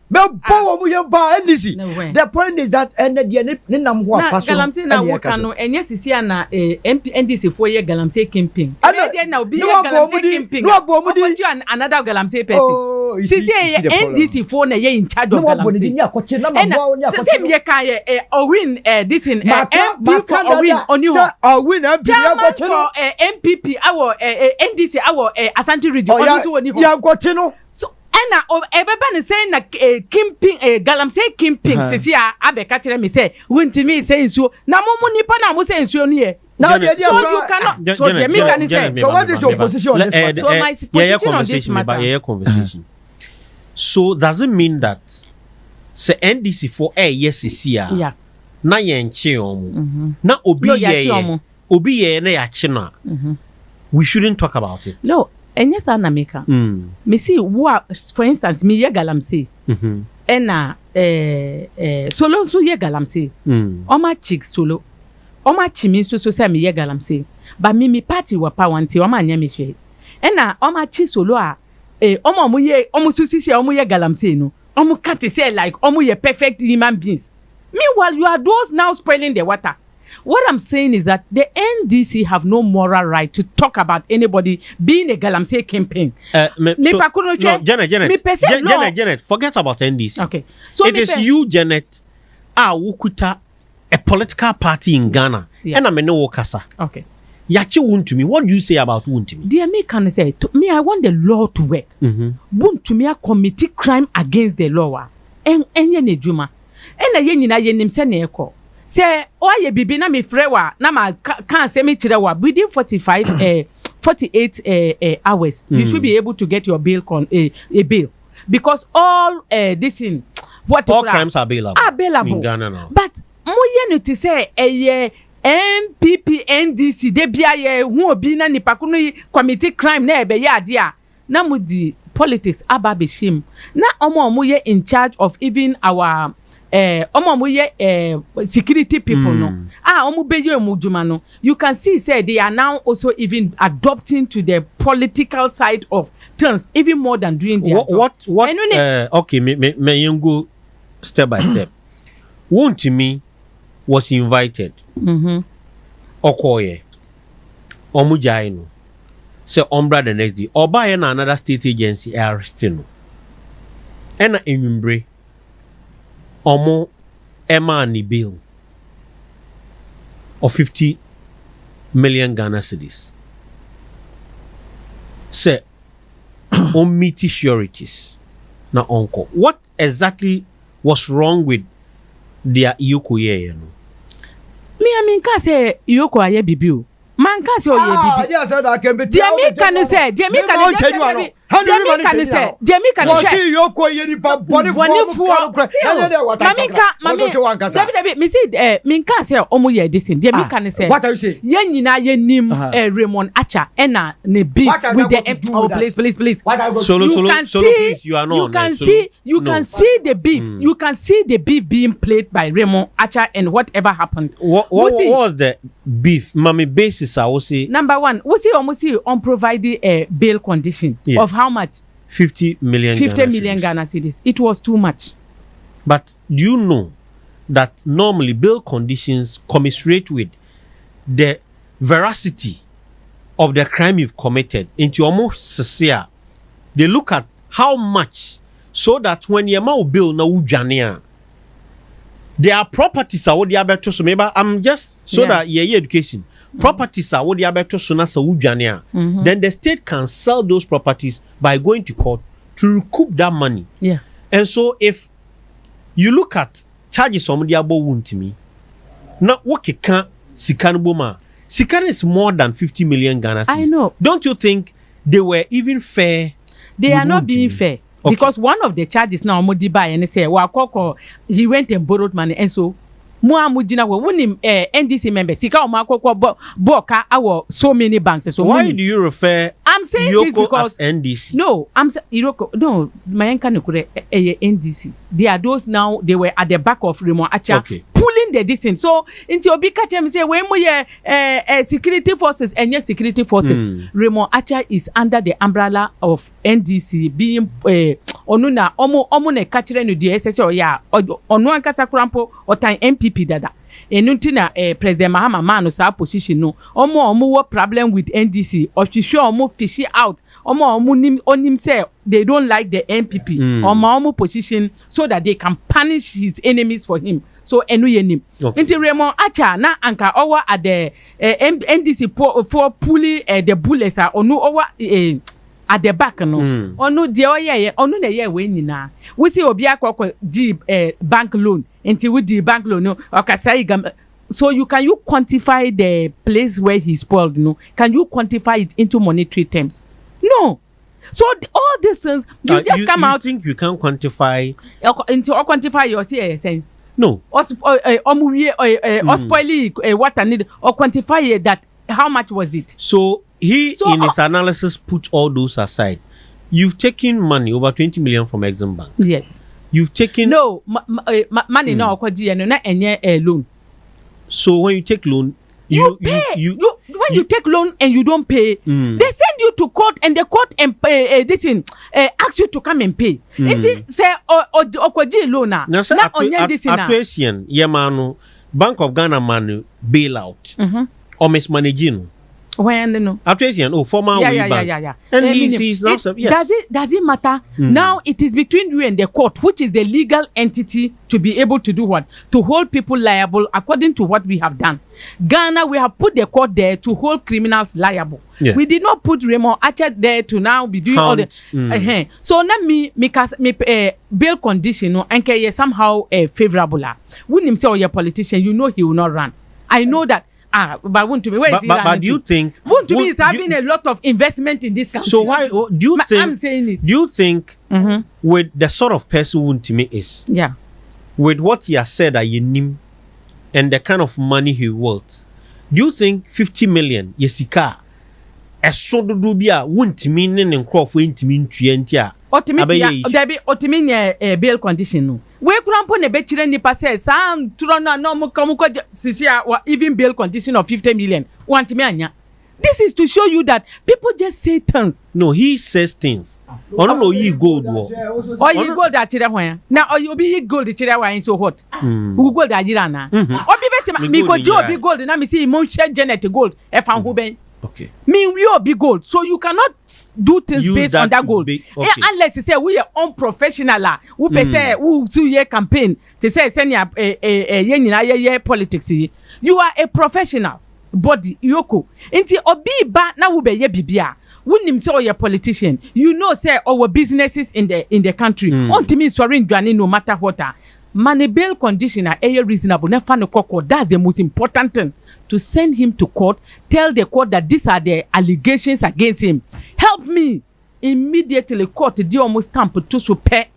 me power mu ye ba NDC the point is that and the ni nam ho apaso galamsey na wo kanu enye sisi na NDC fo ye galamsey campaign e na obi ye galamsey campaign no abomudi another galamsey person sisi ye NDC fo na ye in charge of galamsey sisi me ka ye Owin this in MP for Owin oni ho Owin NPP our NDC our Asante region oni so oni ho ya gote no so na ebeba ne say na kimping galamsey kimping sisi a abeka kire me say Wontumi say nsuo na mo nipa na mo say nsuo no ye now the idea so you cannot so the me can say so what is your position on this so my position on this matter conversation so does it mean that say NDC for yes isia yeah na ye nche omo na obi ye na ya che na we shouldn't talk about it no enye sa na meka me see for instance me ye galamsey ena solo so ye galamsey o ma chick solo o ma chimi so say me ye galamsey ba me party wa pa wanti o ma nya me hwe ena o ma chi solo a o mo so sisi o mo ye galamsey no o mo cat say like o mo ye perfect human beings meanwhile you are those now spoiling the water. What I'm saying is that the NDC have no moral right to talk about anybody being a galamsey campaign. Janet, forget about NDC. Okay. So it is you, Janet, Wukuta, a political party in Ghana. Yeah. And I'm no Wakasa. Okay. Yachi Wontumi, what do you say about Wontumi? Dear me, can I say, to me, I want the law to work. Wontumi commit crime against the law. And ye juma. And a yenina yenim seneko. Say, oh, ye bibi na mi frewa na ma can't say me chirewa within 48 hours. You should be able to get your bail a bail because all this in what all crimes are bailable in Ghana now. But mo ye to say NPP NDC de bia ye hu obi na nipa kunu committee crime na ebe ya dia na mo di politics aba be shame na omo ye in charge of even our security people no no you can see say they are now also even adopting to the political side of things even more than doing their job. Okay, me go step by step. Wontumi was invited okoye omujai no say ombra the next day oba na another state agency arresting no ena enwumbre omo Emma ni bill of 50 million Ghana cedis. Say, on meaty sureties. Na uncle. What exactly was wrong with their Iyoko ye? Me, I mean, can say Iyoko aye bibiu. Man can say oh ye bibi. Dear me can say, dear me can say. Jamie can say, Yoko Yenipa Bonnie Mamika, me see, Minka say, Omo ye dissing. Jamie can say, what are you saying? Yenina Yenim, Raymond Acha, Ena, ne beef with the oh, please. Solo, please, you are not. You can see the beef. You can see the beef being played by Raymond Acha and whatever happened. What was the beef? Mommy basis, I will say. Number one, we see almost unprovided bail condition of how much? 50 million Ghana cedis. It was too much. But do you know that normally bail conditions commiserate with the veracity of the crime you've committed into almost sincere. They look at how much so that when your man bill na ujania, there are properties are what they are better so maybe I'm just so that your education properties are what they are better so na sa ujania. Then the state can sell those properties by going to court to recoup that money. Yeah. And so if you look at charges on the abo Wontumi, now what can Sikan Boma? Sikan is more than 50 million Ghana cedis. I know. Don't you think they were even fair? They are not being fair. Okay. Because one of the charges now Modiba and say he went and borrowed money, and so Muamujina were winning NDC members. Sika Makoko Boka our so many banks. So why do you refer I'm saying Yoko this because as NDC? No, I'm saying Iroko. No, Mayanka Nukure NDC. They are those now. They were at the back of Remo Acha, pulling the distance. So into Obika Chem say when we security forces and yes security forces, Remo Acha is under the umbrella of NDC being onuna omo ne kachire no di SSO ya onu ankasa krampo otan NPP dada. Enuntina President Mahama man sa position no omo wo problem with NDC or sure omo fish out omo onim say they don't like the NPP omo position so that they can punish his enemies for him. So enu yenim into Raymond Acha na anka over at the NDC for pulling the bullets are onu over at the back no onu de oye onu na ye we nyina we see obi akwa G bank loan until with the bank loan no okasai. So you quantify the place where he spoiled? No, can you quantify it into monetary terms? No. So all these things you just come out. You think you can quantify into or quantify your saying no or spoil what I need or quantify that how much was it? So in his analysis put all those aside. You've taken money over 20 million from Exim Bank. Yes. You've taken money no na enye loan. So when you take loan, you take loan and you don't pay, they send you to court and the court ask you to come and pay. It say okoji loan na onye this na. Atuation yemano Bank of Ghana man bailout or mismanaging. When no Atuation former yeah. And he's now yes. Does it matter? Now it is between you and the court, which is the legal entity to be able to do what? To hold people liable according to what we have done. Ghana, we have put the court there to hold criminals liable. Yeah. We did not put Raymond Acha there to now be doing all the so now me bail condition no and somehow favorable. When him say your politician, you know he will not run. I know that. But Wontumi, where is he running? But do you think Wontumi is having a lot of investment in this country? So why do you think? I'm saying it. Do you think with the sort of person Wontumi is? Yeah. With what he has said at Yenim and the kind of money he worth, do you think 50 million yesika? So do bia Wontumi ne nkrofo ntimi ntuantia. Otimi bail condition no. We krampo ne be chire nipa say sam turo na no mo sisia even bail condition of 50 million. Want me anya. This is to show you that people just say things. No, he says things. No, you gold wo. Or you gold that chire hwan. Now or you be gold chire hwan so what? Who gold ajira na. Obi betima me go jo be gold na me see mo share Janet gold e fan ho ben. Okay. Me we all be gold, so you cannot do things based on that gold. Unless you say we are unprofessional, who pe say who 2 year campaign to say send ya politics. You are a professional body, yoko. Inti obi ba na wo be ye bibia. Wouldn't say you're a politician. You know, say our businesses in the country. Ontimi sorry no matter what. Money bail condition are reasonable. That's the most important thing. To send him to court, tell the court that these are the allegations against him. Help me. Immediately court do almost stamp to pay.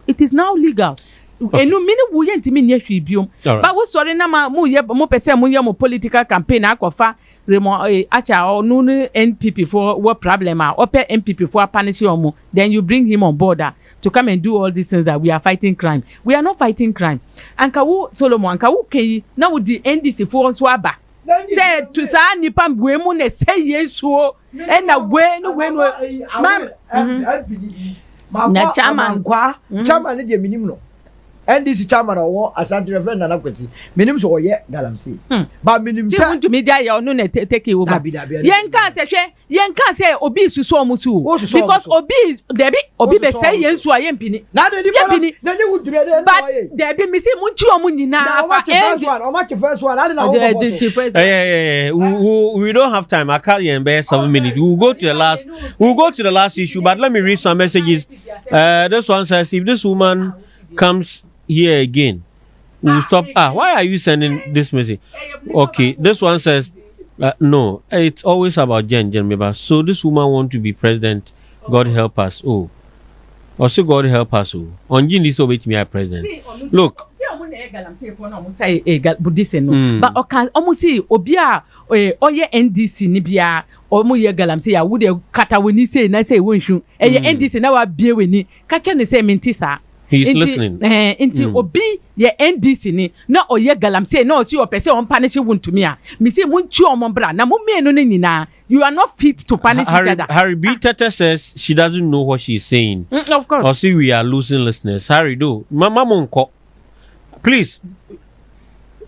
It is now legal. And no meaning we ain't mean biom. But we sorry na mo pese mo political campaign akofa Remo Acha or no NPP for what problem or pay NPP for punish you. Then you bring him on board to come and do all these things that we are fighting crime. We are not fighting crime. And Kawu Solomon Kawu Kei now with the NDC for swaba. Say to sa nipa bwemu ne say yesuo and na when na chairman kwa chairman dey minimum no NDC chairman or Asante Reverend Nana Kwesi. Minim so ye galamsey. But minim say Wontumi dia ya onu na take you over. Yenka say obi susu omusu. Because obi be say yensu a yempini. Na de yempini. Na you Wontumi dey. But there be me say munchi omu nyina afa end. O first one. I don't know. We don't have time. I can't be 7 minutes. We'll go to the last issue, but let me read some messages. This one says, if this woman comes here again, we'll stop. Why are you sending this message? Okay, this one says, no, it's always about Jen. So this woman want to be president. God help us. Oh, also God help us. Oh, on Jen this over to me, president. Look. But almost see Obia oye NDC Nibia or Muya Galamse, I would kata when you say, and I say, won't you? NDC now are beer when you catch the same intisa. He's listening. Into Obi, ye NDC ni, no or ye Galamse, no, see your person on punish you to me. Missy won't you on Mombra, Namume no nina. You are not fit to punish each other. Harry B. Tete says she doesn't know what she's saying. Of course. Or see, we are losing listeners. Harry, do. Mama Monko. Please,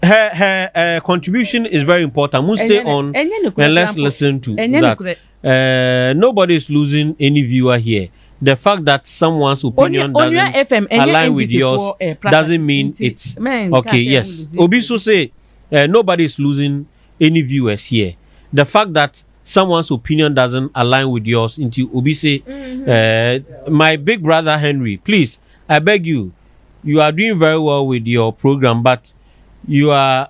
her contribution is very important. We'll stay on and let's listen to that. Nobody is losing any viewer here. The fact that someone's opinion doesn't align with yours doesn't mean it's okay. Yes, Obiso say nobody is losing any viewers here. The fact that someone's opinion doesn't align with yours into Obise, my big brother Henry, please, I beg you. You are doing very well with your program, but you are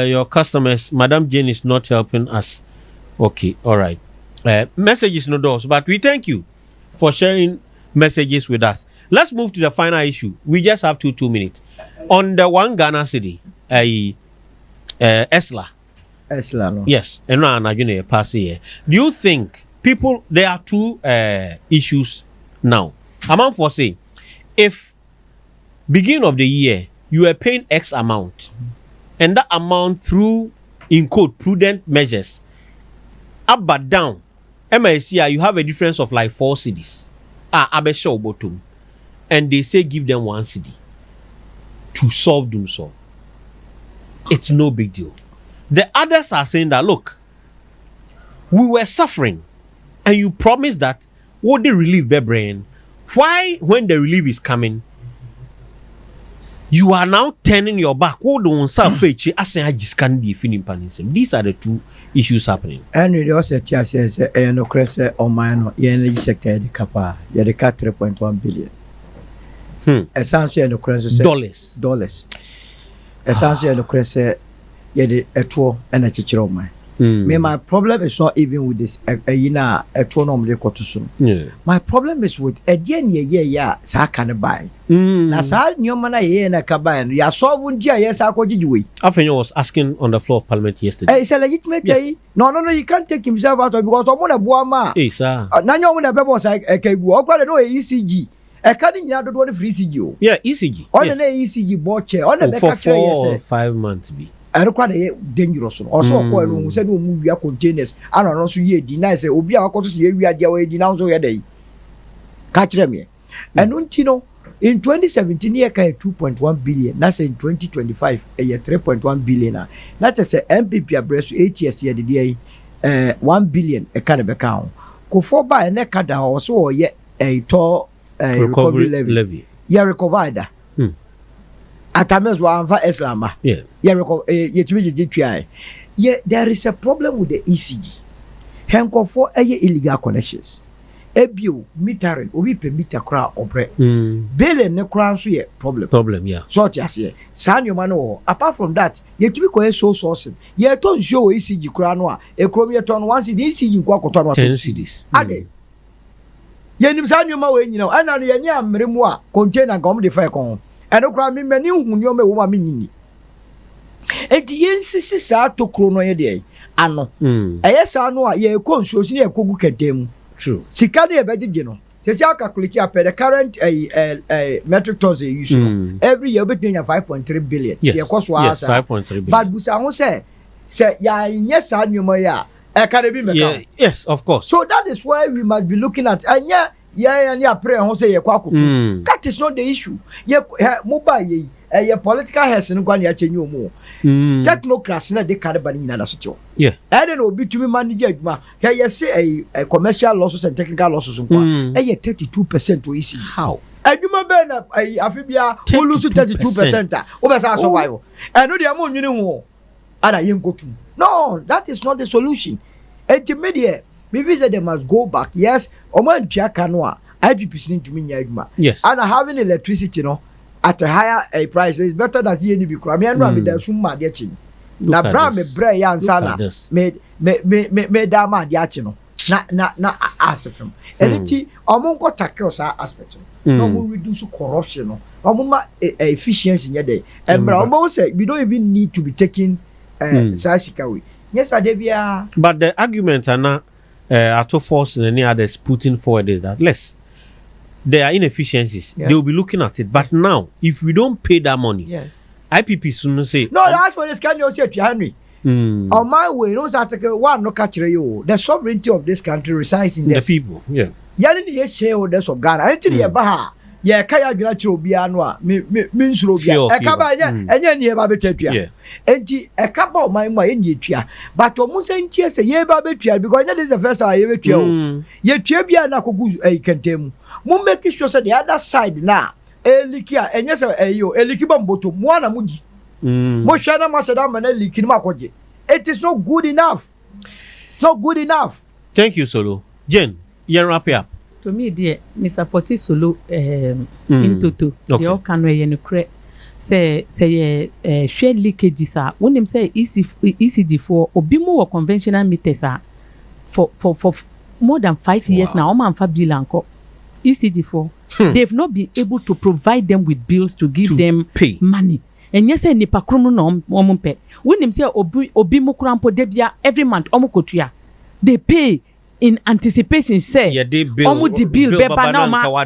your customers. Madam Jane is not helping us. Okay, all right. Messages no doors, but we thank you for sharing messages with us. Let's move to the final issue. We just have 2 minutes. On the one Ghana city, Esla. No. Yes, and now I'm pass here. Do you think people? There are 2 issues now. Amount for say, if beginning of the year, you are paying X amount, and that amount through, in quote, prudent measures, up but down, MSCI, you have a difference of like 4 cedis. Abesha bottom, and they say give them 1 cedi to solve them so. It's no big deal. The others are saying that, look, we were suffering, and you promised that would they relieve their brain? Why, when the relief is coming, you are now turning your back? These are the 2 issues happening. And we also says, no crescent or mine, energy sector, the capa, the 3.1 billion. Essentially, no crescent dollars. Essentially, no crescent, a tour and a chichiro mine. My problem is not even with this a my problem is with a gen sa can buy. Na sa nyomana ye na ka buy. Ya so wuntia yes akojiji. Afenyo was asking on the floor of parliament yesterday. It's a legitimate no, you can't take himself out of because omona buama. Hey sir. Na nyomuna people say ekegu. Okwa no ECG. E can nya do the free ECG. Yeah, ECG. On the ECG board chair. On the for 4 or 5 months be. I require dangerous. Also, who said we are containers. I don't know, so ye deny say, Obi, our courses, we are the way denounce your day. Catch them here. And Untino, in 2017, year 2.1 billion. That's in 2025, a year 3.1 billion. That is a NPP abreast 8 years here, the day 1 billion a kind of account. Go for by a neck at also yet a tall recovery levy. Yeah, recover that. Atames wa anfa Islama. Yeah. Yeah, there is a problem with the ECG. Henko for illegal connections. Ebio metering obi pe meter kra obre. Bele ne kra so ye problem. Yeah. So just here. San your man apart from that, ye to be ko so sourcing. Ye ton show ECG kra no a e krom ye ton once the ECG kwa koton wa 10 cedis. Ade. Ye nim san your man we nyina ana no ye nya mremu a container gom de fa kon. And okra me mani hunyo me wo ma me nyini enti yensisi sa to krono ye de ano eye sa no a ye konsuo si ne ekogu kadam true sika de be gege no se se calculate apɛ the current metric tons use every year between 5.3 billion ye koso asa 5.3 billion but busa ho se ya nye sa nyoma ya e ka de bi meka yes of course so that is why we must be looking at anya yeah, and ya pray and say ye kwakutu. That is not the issue. Ye mobile ye political heads no kwa ya chenyu mu. Technocrats na de carry bani na so. Yeah. I don't know between manage adwuma. Here say a commercial losses and technical losses nkwa. 32% to EC. How? Adwuma be na afibia who lose 32%. Obesa survive. And no dey am nwini ho. Ana yenkotu. No, that is not the solution. Media, maybe they must go back. Yes, Oman Jakanoa, IPP need to mean Yagma. Yes. And having electricity, at a higher price is better than the NB. I mean, I'm the Summa Diachin. Now, Bram, Bray, and Sana made Dama Diachino. Not ask him. Anything, Omonko tackles our aspect. No more reduce corruption. No efficiency in your day. And Bramo said, we don't even need to be taking Sasikawi. Yes, Adebia. But the arguments are not at all force and any others putting forward is that there are inefficiencies. They will be looking at it. But now, if we don't pay that money, IPP soon say no. That's for this kind of say to Henry. On my way, those article one no catch you. The sovereignty of this country resides in the people. Yeah. Yanin yes shareholders of Ghana. Until you baha. Yeah, kaya gina chobia noa. Means robia. Ekaba enya niye babe tetua. Enti ekaba my enye tua. But almost enche say ye babe tua because this is the first time ye tua. Ye tua bia na kogu kentemu. Mo make sure say the other side na elikia enye say eliki bamboto mo na mudi. Mo shana masada mana eliki ma koje. It is not good enough. It's not good enough. Thank you, Solo. Jen, you wrap it up. To me, dear, me support Solo in toto. The all can we no say share leakages are when them say ECG for obimo conventional meters are for more than 5 years now. Oman fa bill anko ECG for they've not been able to provide them with bills to give them pay money. And yes, say nipa krono no omumpe. When them say obimo krampo debia every month omukotua they pay in anticipation say they bill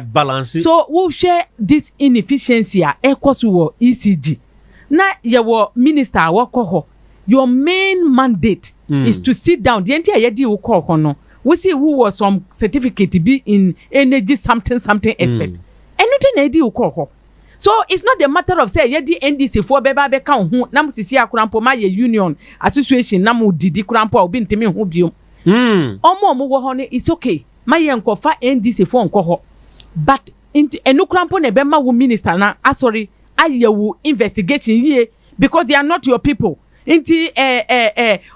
balance. So we'll share this inefficiency equals to ECG. Now your minister your main mandate is to sit down. The entire yedi will call no. We see who was some certificate to be in energy something expert. Anything yedi will call. So it's not the matter of say yedi NDC for beba beka hu na musisi akurampo ma ye union association na mu didi kurampo obi ntimi hu biom. Omo wo ho ne it's okay. My yenkofa NDC for nko but enukrampo ne bema wo minister na sorry ayewu investigation ye because they are not your people. Inti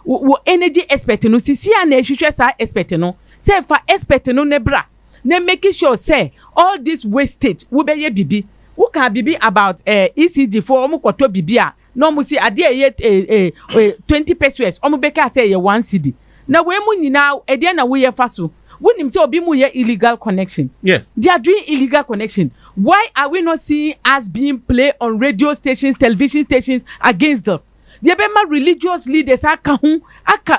wo energy expert no sisi na ehwehwe sa expert no say fa expert no ne bra na make sure say all this wastage wo be ye bibi wo can bibi about ECG for omo kwoto bibi a no mo si ade ye 20 pesos omo be ka say ye 1 cedi na we mu nyina ede na we ye fa so wonim say obi mu ye illegal connection. Yeah, they are doing illegal connection. Why are we not seeing us being played on radio stations, television stations against us? The Bema religious leaders aka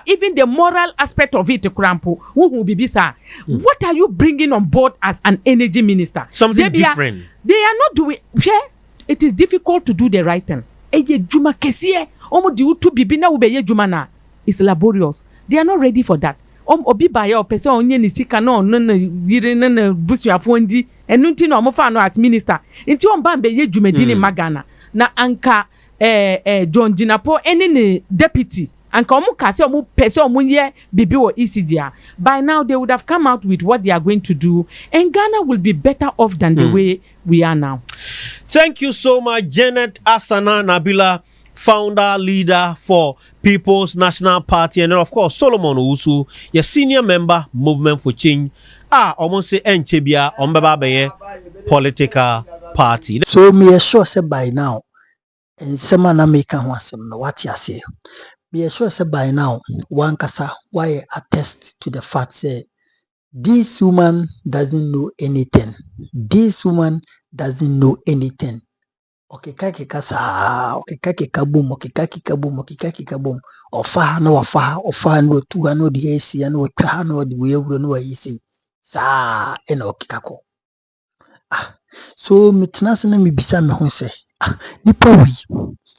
even the moral aspect of it krampo who be bisa. What are you bringing on board as an energy minister? Something different. They are not doing. Yeah, it is difficult to do the right thing. Eye juma kesie omo di utu bibi na ubeye juma na. It's laborious. They are not ready for that. Obi baya o pese onye ni sika no yire na busuafo ndi enunti na omo fa no as minister. Nti on ba be ye jumadi ni magana na anka John Jinapo ene ne deputy anka omo kase omo pese omo ye bibi wo ECG. By now they would have come out with what they are going to do and Ghana will be better off than the way we are now. Thank you so much, Janet Asana Nabila, founder, leader for People's National Party, and then of course Solomon Owusu, your senior member, Movement for Change. Almost say Enchebia Ombaba political party. So me sure say by now, and some na make some what you say. Me sure say by now, one kasa why attest to the fact say this woman doesn't know anything. This woman doesn't know anything. Okay, kaki kasa, okay, kaki kabum, okay, kaki kabum, ofa no tu no the AC and what no the way no AC. Sa eno kikako. So mitnas na mi bisa me ho se. Nipa wi.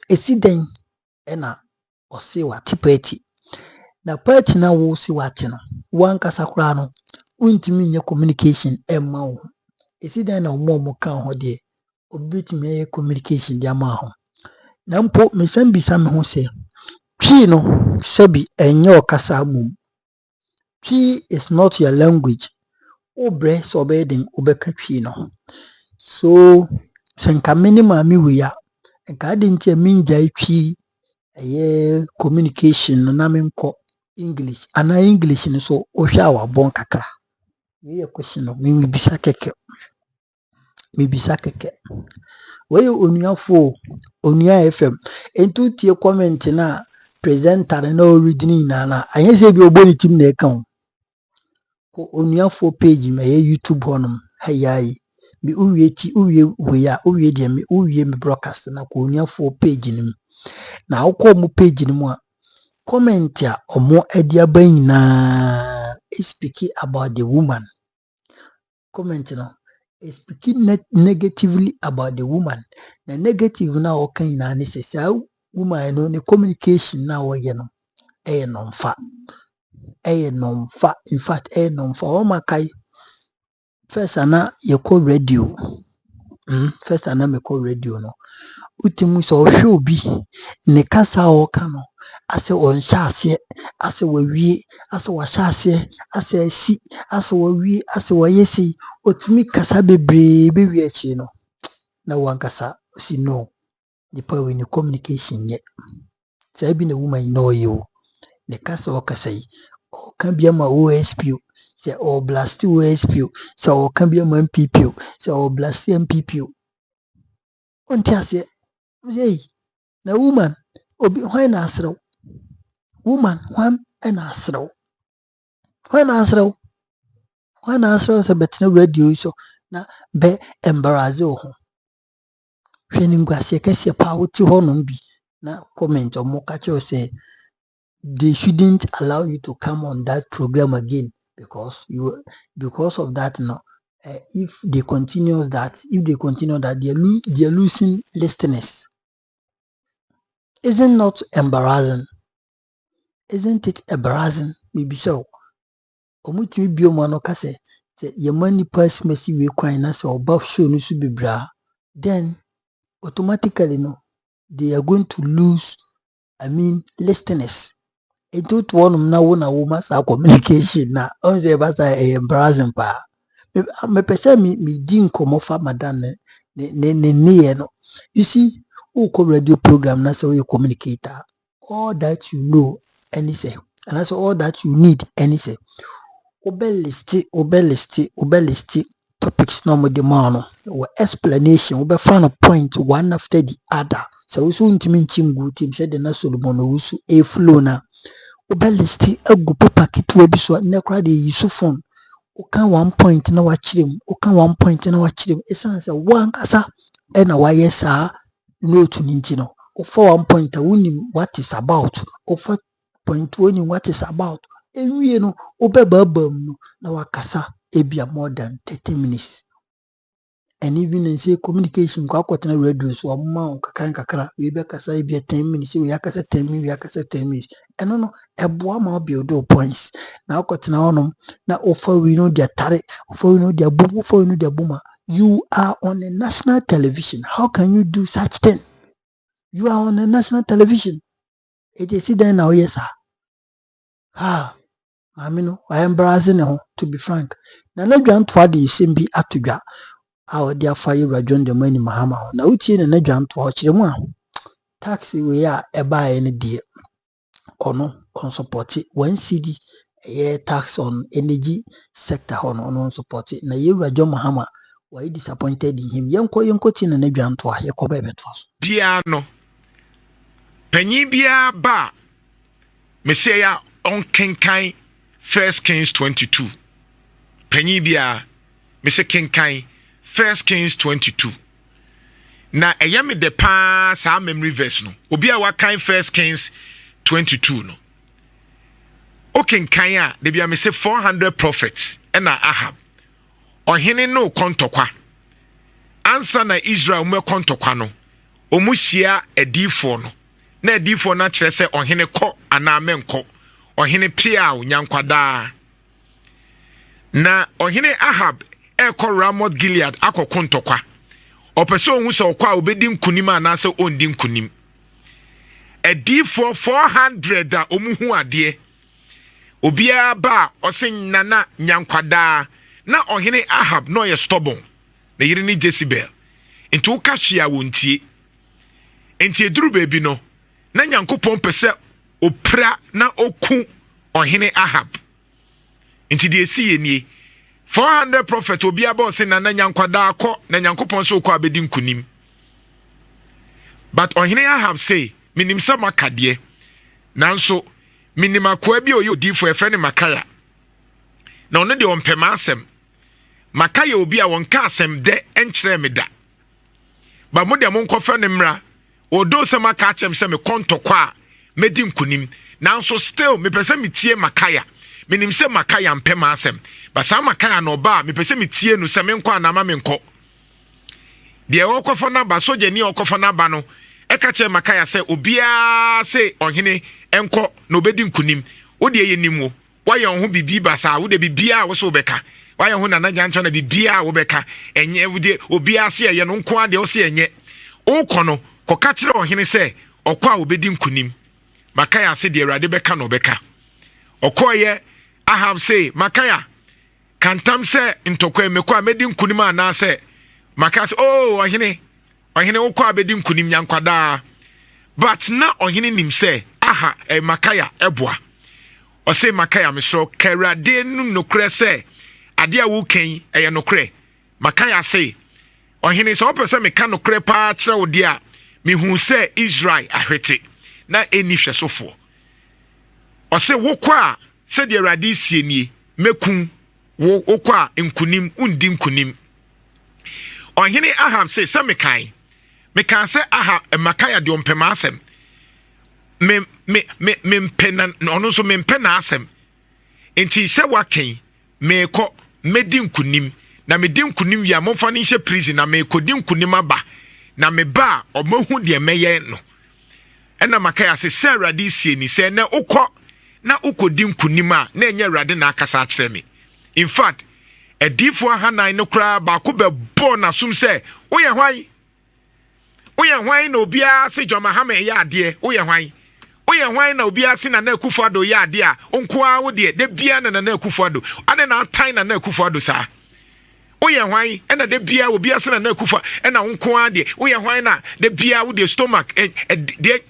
Esi den ena ose wa tipeti. Na party na wo si wate no. Wan kasa kura no. wontumi nyɛ communication ɛmma wo. Ɛsi dan na ɔmo ka ho deɛ obi betumi ayɛ communication de ama ho. Na mpo mesan bisa me ho sɛ twi no sɛbi ɛnyɛ ɔkasa abom. Twi is not your language. Obrɛ sɛ ɔbɛyɛ den wobɛka twi no. So sɛ nka me ne maame wei a nka ade nti a mengyae twi ɛyɛ communication no na menkɔ English anaa English no so wohwɛ a wabɔn kakra. Wei yɛ question no mebisa kɛkɛ. Wei yɛ onuafo onua FM. Enti tie comment na presenter na ɔredi ne nyinaa na anyɛ sɛ bi ɔbɔ ne tim na ɛka ho. Ko onuafo page ma ɛyɛ YouTube hɔnom hayayi. Me uwie wei a uwie deɛ me uwie me broadcast na ko onuafo page no mu. Na wokɔ mo page no mu a comment a ɔmo adi aba nyinaa is speaking about the woman. Comment no is speaking negatively about the woman. Na negative na ɔka nyinaa ne sɛ saa woman no ne communication na ɔyɛ no ɛyɛ nɔmfa. In fact ɛyɛ nɔmfa. Ɔma kai first ana yɛkɔ radio. First ana mekɔ radio no. Utimu sɛ ɔhwɛ obi ne kasa a ɔka no asɛ ɔnhyɛ aseɛ, asɛ wawie, asɛ wahyɛ aseɛ, asɛ asi, asɛ wawie, asɛ wayɛ sei, otumi kasa bebree bewie akyire no na wankasa si no nipa wei ne communication nyɛ. Saa bi na woman na ɔyɛ o. Ne kasa ɔkasa yi ɔka bi ama OSP o, sɛ ɔblast OSP o, sɛ ɔka bi ama NPP o, sɛ ɔblast NPP o. Ɔnte aseɛ. Hey, na woman obi hwan na asrew? Woman hwan na asrew? Hwan na asrew? Hwan na asrew sɛ betena radio so na bɛ embarrass wo ho. Hwɛ ne nguase kɛseɛ pa wote hɔ nom bi na comment ɔmo ka kyerɛ sɛ they shouldn't allow you to come on that program again because of that no. If they continue that they're losing listeners. Isn't not embarrassing? Isn't it embarrassing? Maybe so. Omutimi bioma no ka sɛ yɛma nipa asimasi wei kwan na sɛ ɔba show no so bebraa, then automatically no they are going to lose listeners. Enti woto hɔnom na wo ma saa communication na ɔn sɛ ɛba saa ɛyɛ embarrassing paa. Mepɛ sɛ medi nkɔmmɔ fa madam ne nneyɛ no. You see, wokɔ radio program na sɛ woyɛ communicator, all that you know ɛne sɛ anaasɛ all that you need ɛne sɛ wobɛlisti topics na ɔmode ma no wɔ explanation wobɛfa no point one after the other. Sɛ wo so wontumi nkyim gu tim sɛ de na Solomon wo so flow na wobɛlisti agu paper ketewa bi so nnɛ koraa de yi so phone woka one point na wakyerɛ mu, ɛsiane sɛ wankasa ɛna wayɛ saa note no nti no wofa one point a wonim what is about, wofa point wonim what is about, ɛwie no wobɛbaabam no na wakasa ebia more than 30 minutes. And even in say communication kwa kwatena radio so ɔmma kakra we bɛkasa ebia 10 minutes, we akasa 10 minutes, ɛno no ɛboa ma build points. Na kwatena hɔnom na ofa we no dia tare, ofa we no dia buma. You are on a national television. How can you do such thing? You are on a national television. It is then now, yes, sir. I mean, I am embarrassing her, to be frank. Now, let you to the same be at to ya. Our dear fire rajon the money, Mahama. Now, it's in a jump to watch the one. Taxi, we are a buy any dear. Or no, on support it. 1 CD, a year tax on energy sector on support it. Now, you rajon Mahama. Why disappointed in him? Yanko tin and a jump to a cobebet was. Piano. Penny bia ba. Messiah on Kenkai 1 Kings 22. Penny bia. Mr. Kenkai 1 Kings 22. Na eyame de pa sa memory verse no. Obi a wakan 1 Kings 22 no. O Kenkai a de bia me say 400 prophets na Ahab. Ohene no kontokwa. Ansa na Israel me kontokwa no. Omuhia edifo no. Na edifo na kyerɛ sɛ ohene kɔ ana menko. Ohene pia onyankwada. na ɔhene Ahab ɛkɔ Ramoth Gilead akɔko ntɔkwa ɔpɛ sɛ ɔhu sɛ ɔkɔ a obɛdi nkunim anaasɛ ɔndi nkunim adiifoɔ 400 a ɔmu hu adeɛ obiara ba a ɔse nana nyankwadaa na ɔhene Ahab na ɔyɛ stubborn na yere ne Jezebel nti woka hwe a wɔntie nti eduru baabi no na Nyankopɔn pɛ sɛ opra na oku ɔhene Ahab nti de esi yɛ nie 400 prophet obiara ba ɔse nana nyankwadaa kɔ na Nyankopɔn sɛ okɔ abɛdi nkunim but ɔhene Ahab say minim sɛ makadeɛ nanso minim akoa bi oyɛ odifo efrɛ ne Makaya na ɔno de ɔmpɛma asɛm Makaya obi a wɔnka asɛm dɛ ɛnkyerɛ me da ba mo de mo nkɔfa ne mmra odo sɛ maka akyɛm sɛ me kɔntɔkɔ a medi nkunim nanso still me pɛ sɛ metie Makaya minim sɛ Makaya mpɛma asɛm ba saa Makaya no ba me pɛ sɛ metie no sɛ menkɔ anama menkɔ deɛ wɔkɔfa na ba sojani ɔkɔfa na ba no ɛka kyerɛ Makaya sɛ obiara sɛ ɔhene ɛnkɔ na obedi nkunim wo de yɛ nim wo wayɛ ho bibi ba saa wo de bibia wo so bɛka wayɛ ho nana gyancha na bibia wo bɛka ɛnyɛ wo de obiara sɛ yɛ no nko ade wo sɛ ɛnyɛ wo kɔ no kɔka kyerɛ ɔhene sɛ ɔkɔ a obedi nkunim Makaya sɛ de Awurade bɛka no bɛka ɔkɔɔyɛ Ahab sɛ Makaya kantam sɛ ntɔkwa mekɔ a medi nkunim anaasɛ Makaya sɛ ɔhene wokɔ a bedi nkunim nyankwadaa but na ɔhene nim sɛ Makaya ɛboa ɔsɛ Makaya mesrɛ Awurade no nokorɛ sɛ ade a wokan ɛyɛ nokorɛ Makaya sɛ ɔhene sɛ ɔpɛ sɛ meka nokorɛ paa kyerɛ wo deɛ a mehu sɛ Israel ahwete na ɛni hwɛsofoɔ ɔsɛ wokɔ a sɛdeɛ Awurade sie nie mɛkum wokɔ a nkunim undi nkunim ɔhene Ahab sɛ mekan sɛ Makaya de ɔmpɛma asɛm mempɛ na ɔno nso mempɛ na asɛm nti sɛ wakan mekɔ medi nkunim na medi nkunim wi a momfa no nhyɛ prison na mekɔdi nkunim aba na meba a ɔmahu deɛ mɛyɛ no ɛna Makaya sɛ Awurade sie ni sɛ na wokɔ na wokɔdi nkunim a na ɛnyɛ Awurade na akasa akyerɛ me in fact adiifoɔ hanan no koraa baako bɛbɔɔ n'asom sɛ woyɛ hwan na obiara se John Mahama ɛyɛ adeɛ woyɛ hwan na obiara se Nana Akufo-Addo yɛ adeɛ a onkoa wo deɛ de bia na Nana Akufo-Addo ade na atan Nana Akufo-Addo saa woyɛ hwan ɛna de bia obiara se Nana Akufo ɛna onkoa deɛ woyɛ hwan na de bia wo deɛ stomach deɛ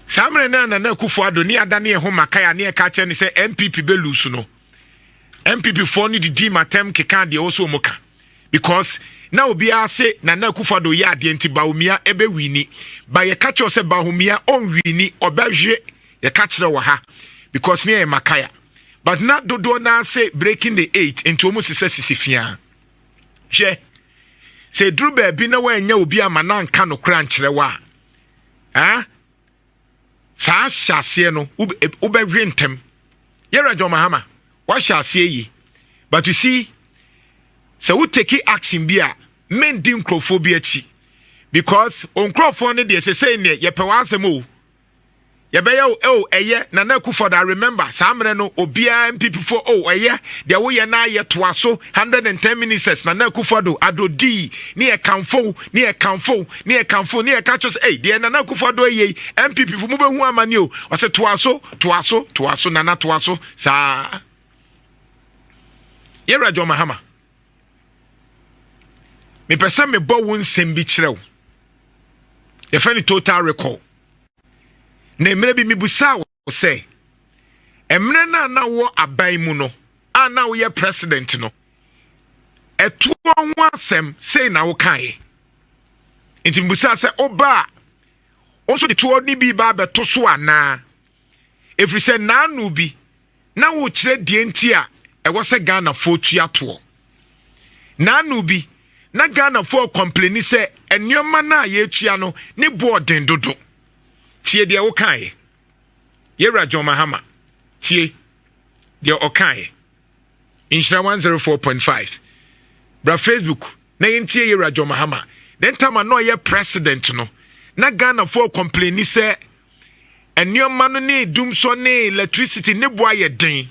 samre na Nana Akufo-Addo ni adane ho Makaya ne ɛka kyɛ ne sɛ NPP belusu no NPP for ni di matem keka deɛ wo so mu ka because na obiara se Nana Akufo-Addo yɛ adeɛ nti Bawumia ebe wini ba ye ka kyerɛ sɛ Bawumia on wini ɔbɛhwe ye ka kyerɛ wɔ ha because ne yɛ Makaya but na dodo na say breaking the 8 into omo sese sisifia hwɛ sɛ duru baabi na wanya obi ama na nka no kra nkyerɛ wa saa hyɛaseɛ no wobɛhwe ntɛm yɛra John Mahama wahyɛaseɛ yi but you see so we take action bi a men di nkrofo bi achi because onkrofo ne de say ne ye pe wansem o ye be eye Nana Akufo-Addo remember samre no obia MPP for eye de wo ye na ye toa so 110 ministers Nana Akufo-Addo adodi ne e kanfo ne e ka cho say de Nana Akufo-Addo ye MPP fu mu be hu amani o se toa so Nana toa so sa ye Rajo Mahama me pese me bo won sem bi kyerɛw ye fa ni total recall na emre bi mibusa wo sɛ emre na wo aban mu no ana wo ye president no etu ho asɛm sei na wo kan enti mibusa sɛ oba onso de to ni bi ba beto so ana efri sɛ nanu bi na wo kyerɛ die nti a ɛwɔ sɛ Ghana fo tua to nanu bi na Ghana for complain say enwoma na ye tua no ne boarding dodo tie de wo kan ye Rajon Mahama tie de o kan Inshira 104.5 bra Facebook na yentie ye Rajon Mahama then time no ye president no na Ghana for complain say nneɛma no ne dum so ne electricity ne boa yɛ den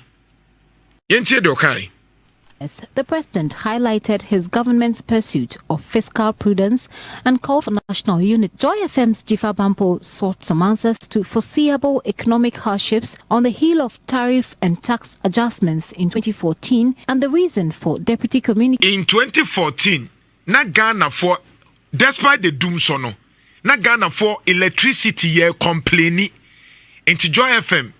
yɛntie de ɔkae. The president highlighted his government's pursuit of fiscal prudence and called for national unity. Joy FM's Jifa Bampo sought some answers to foreseeable economic hardships on the heel of tariff and tax adjustments in 2014 and the reason for deputy communication. In 2014, na Ghana for, despite the doom sono, na Ghana for electricity ye complaining. Into Joy FM,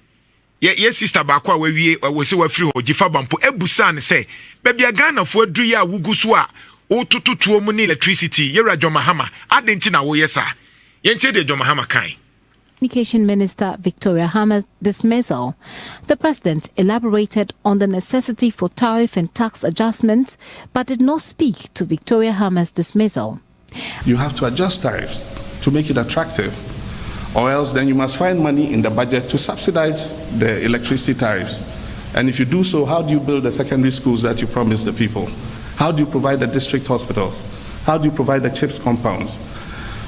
yes, sister Bakwa, we was so free or Jifa Bampo, Ebusan say, baby, a Ghana for Dria Wuguswa, o to money electricity, Yera Jomahama, Adentina, oh yes, sir. Yente de Jomahama Kai. Communication Minister Victoria Hammer's dismissal. The president elaborated on the necessity for tariff and tax adjustments, but did not speak to Victoria Hammer's dismissal. You have to adjust tariffs to make it attractive, or else then you must find money in the budget to subsidize the electricity tariffs. And if you do so, how do you build the secondary schools that you promised the people? How do you provide the district hospitals? How do you provide the CHIPS compounds?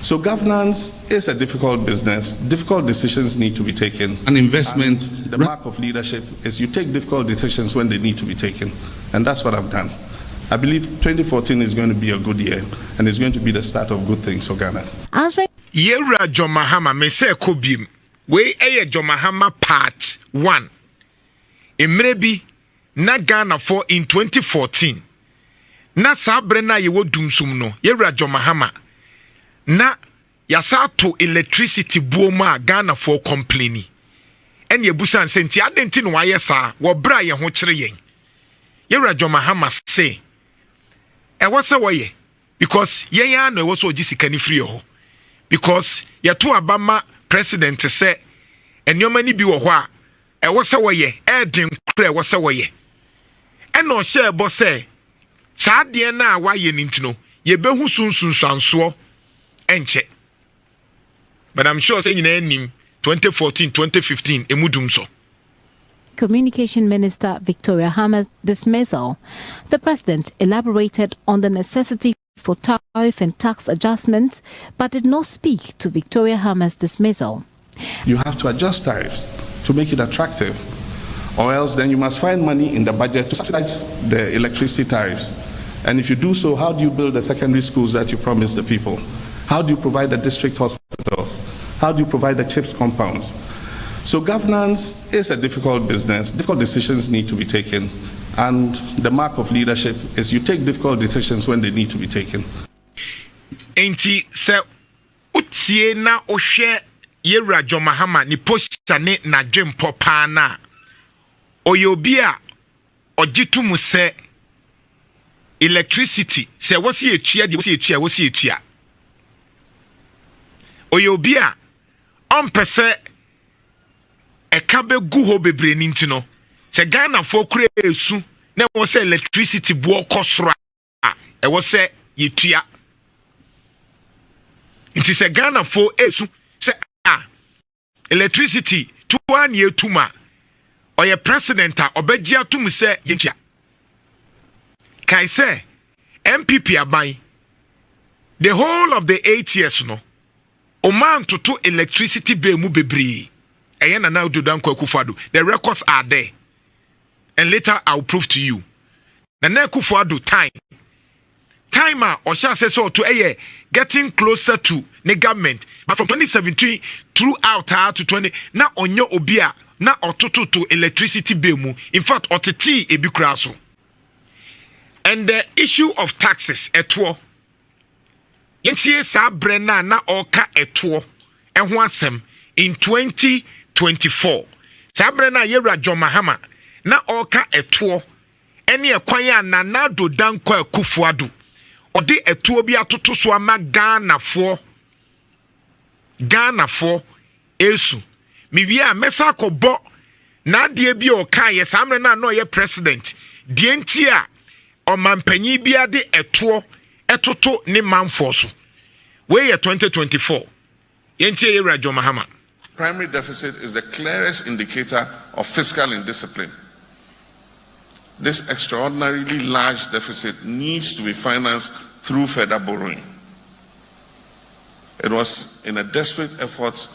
So governance is a difficult business. Difficult decisions need to be taken. An investment. And the mark of leadership is you take difficult decisions when they need to be taken. And that's what I've done. I believe 2014 is going to be a good year, and it's going to be the start of good things for Ghana. Yera Jomahama, me say Kobim, we a Jomahama part 1. Emrebi, na Ghana for in 2014. Na sabrena yewo dumsumno, Yera Jomahama. Na yasato electricity buoma Ghana for complaining. En ye busan senti adenti no waye sa, wo bra ye ho kire yen. Yera Jomahama say, e wasa waye, because yen ya no was oji sikani free ho. Because yato abama president say enyoma ni bi wo ho a e wo se wo ye e den kura e wo se wo ye e no share bo say saa de na wa ye nintino ye behu sunsunsanso enche. But I'm sure say nyina anim 2014 2015 emudum so. Communication Minister Victoria Hammer's dismissal. The president elaborated on the necessity for tariff and tax adjustments, but did not speak to Victoria Hammer's dismissal. You have to adjust tariffs to make it attractive, or else then you must find money in the budget to subsidize the electricity tariffs. And if you do so, how do you build the secondary schools that you promised the people? How do you provide the district hospitals? How do you provide the CHIPS compounds? So governance is a difficult business. Difficult decisions need to be taken. And the mark of leadership is you take difficult decisions when they need to be taken. Enti se utie na ohwe Yera Jomahama ni posta ne na dwempo pa na oyobi a ogitumu se electricity se wosi etua de wosi etua oyobi a ompese eka begu ho bebre ni ntino se Ghana for kure esu na wo se electricity bo kosora e wo se yetua nti se Ghana for esu se electricity tuwa ni etuma oye president a obeji atum se yetua kai se NPP aban the whole of the 8 years no o man to electricity be mu bebre eye na na Odudan Akufo-Addo the records are there. And later I'll prove to you. The Akufo-Addo time Osha says so to getting closer to the government. But from 2017 throughout to 20 na onyo obia na ototo to electricity bill. In fact, oteti ebi kraso. And the issue of taxes etwo. Yentie sa brena na oka etwo ehwo asem in 2024. Sa brena Yera Jomahama na oka etuo ene ekwan na nado danko Akufo-Addo ode etuo bi atoto so ama Ghana esu miwie a mesa kobo na de bi oka ye samre na no ye president de enti a omampanyi bia de etuo etoto ne manfo so we ye 2024 yenti Yera Jomahama. Primary deficit is the clearest indicator of fiscal indiscipline. This extraordinarily large deficit needs to be financed through further borrowing. It was in a desperate effort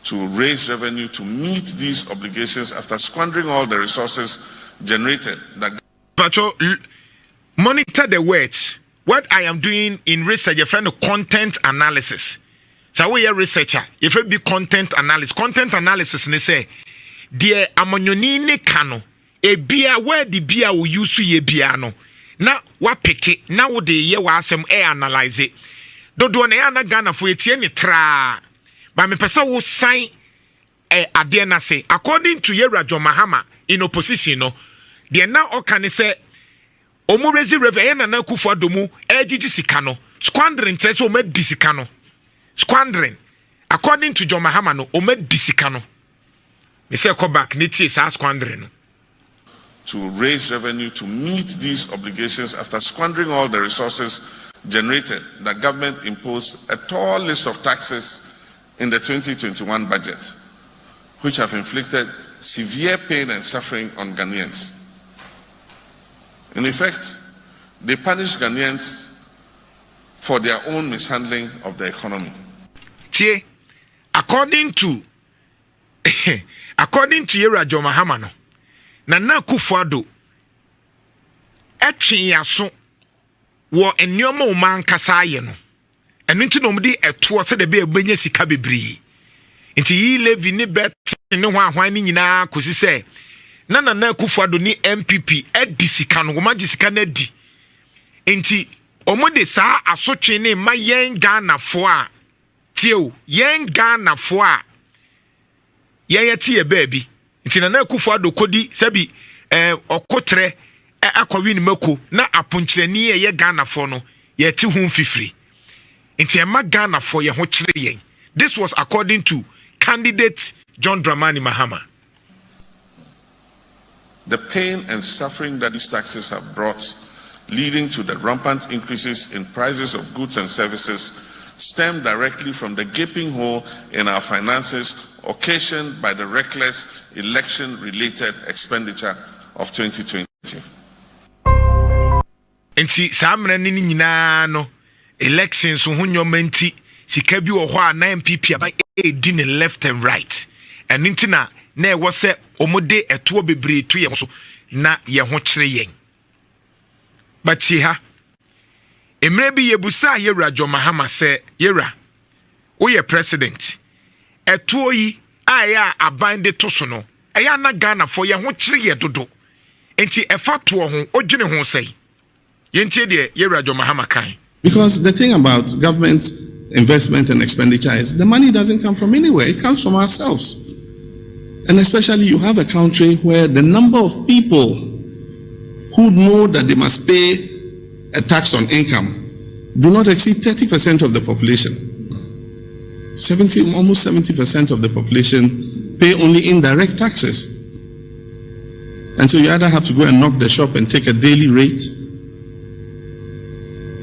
to raise revenue to meet these obligations after squandering all the resources generated. Monitor the words. What I am doing in research, your friend, content analysis. So we are researcher. If it be content analysis, ne say, dear amonyoni ne kano, e bia where the bia will use ye biano. Na wa pick it, now de ye wasem analyze it. Dodo ne ana Ghana for it ye tra. But me pesa wo sign adiena say, according to Yera John Mahama in opposition, no, de na okane say, Omurezi reverend na kufa domu ejiji sikano squandering tres o med disikano squandering according to John Mahama no o med disikano me say come back niti sa squandering no to raise revenue to meet these obligations after squandering all the resources generated. The government imposed a tall list of taxes in the 2021 budget which have inflicted severe pain and suffering on Ghanaians. In effect, they punish Ghanaians for their own mishandling of the economy. According to Yera John Mahama no, Nana Kufuado etwe yaso wo enyomo o man kasa ye no. Eno nti no mde eto se de be ebenya sika bebree. Nti yi levy ni bet ne ho ahwan ni nyina kosi se Nana Kufuado ni NPP edi sika no ma sika na di enti omode saa asotwe ne ma yen Ghana fo a tieo yen Ghana fo a yen tie baabi enti Nana Kufuado kodi sabi okotre akwawi ni mako na aponkyerani ye Ghana fo no ye ti hu fifiri enti e ma Ghana fo ye ho kyere yen. This was according to candidate John Dramani Mahama. The pain and suffering that these taxes have brought, leading to the rampant increases in prices of goods and services, stem directly from the gaping hole in our finances occasioned by the reckless election-related expenditure of 2020. Enti samre ni nyina no elections ho nyomenti sika bi wo ho a na NPP aba edi ne left and right. And nti na e wo se omode eto bebre to ye so na ye ho kyere yen. But see ha emre bi yebusa Yera John Mahama se Yera wo ye president eto yi aya aban de to so no eya na Ghana for ye ho kyere ye dodo enti efa to ho odwene ho sei yentie de Yera John Mahama kan. Because the thing about government investment and expenditure is the money doesn't come from anywhere, it comes from ourselves. And especially you have a country where the number of people who know that they must pay a tax on income do not exceed 30% of the population. Almost 70% of the population pay only indirect taxes. And so you either have to go and knock the shop and take a daily rate.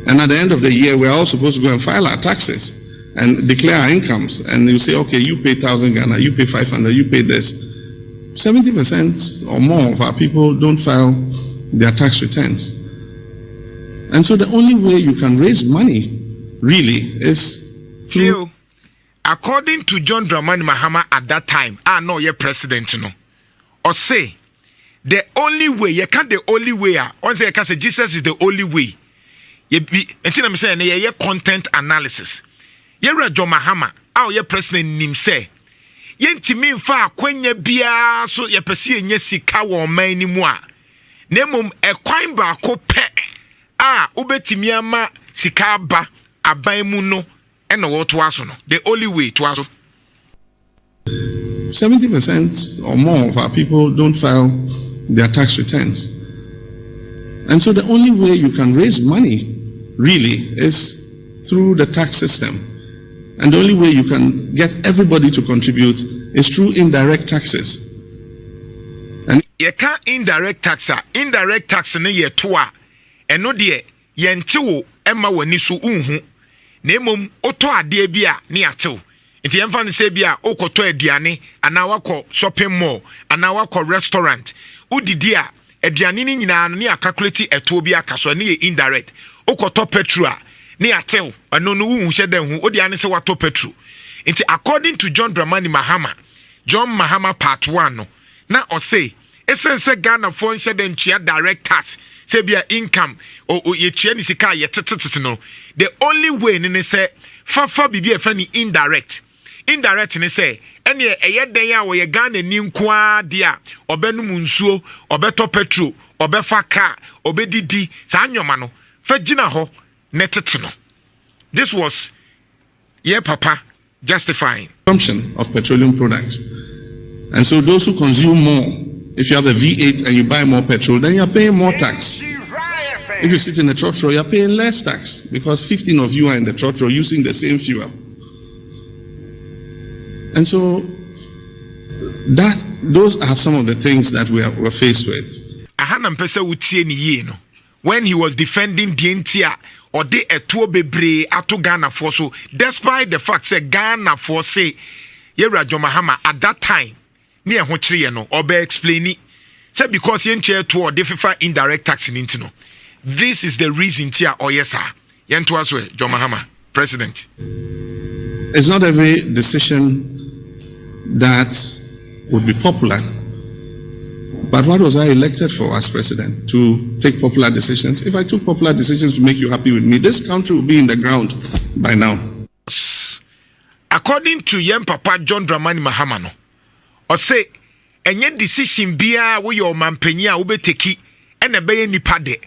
And at the end of the year, we're all supposed to go and file our taxes and declare our incomes. And you say, okay, you pay 1,000 Ghana, you pay 500, you pay this. 70% or more of our people don't file their tax returns. And so the only way you can raise money, really, is through... According to John Dramani Mahama at that time, no, you're president, no. Or say, the only way, you can't the only way, once you can say Jesus is the only way. You be, until I'm saying, you're content analysis. You're John Mahama, you're president, nim say. Yentimi mfa akwanya bia so yepese enye sika wo man ni mu a nemum ekwan ba ko pe a obetimi ama sika ba aban mu no ena wo to aso no the only way to aso 70% or more of our people don't file their tax returns. And so the only way you can raise money really is through the tax system. And the only way you can get everybody to contribute is through indirect taxes. And you can't indirect tax. Indirect tax ne ye toa. And no de yentiwo emma wani so unhu. Nemum oto ade bia ne atew. Nti yemfa ne se bia okoto aduane ana wakọ shopping mall ana wakọ restaurant. Udidi a aduane ni nyina no ne calculate eto bia kaso ne ye indirect. Okoto petrol ne atew ano no unhu hye den hu odi ane se wato petrol Nti according to John Mahama part 1 no na o say essence Ghana for nse den chia direct tax say bia income o ye chia ni sika ye tetetete no the only way ni say fafa bibi e fa ni indirect ni say ene eye den a wo ye Ghana ni nkoa de a obenum nsuo obeto petrol obefa car obedidi sa anyoma no fa gina ho netete no. This was papa justifying consumption of petroleum products. And so those who consume more, if you have a V8 and you buy more petrol, then you're paying more tax. If you sit in the trotro, you're paying less tax because 15 of you are in the trotro using the same fuel. And so those are some of the things that we're faced with. When he was defending DNTR or the etuo bebre ato Ghana for so, despite the fact that Ghana for say Yera Mahama at that time near Hochri no or be explaining say because yenche to the FIFA indirect tax in intino. This is the reason tia or yes sir. Yento aswe John Mahama, President. It's not every decision that would be popular. But what was I elected for as president? To take popular decisions? If I took popular decisions to make you happy with me, this country would be in the ground by now. According to Yem Papa John Dramani Mahama no, or say, any decision biya we your mampenya ube teki ene beye nipa de.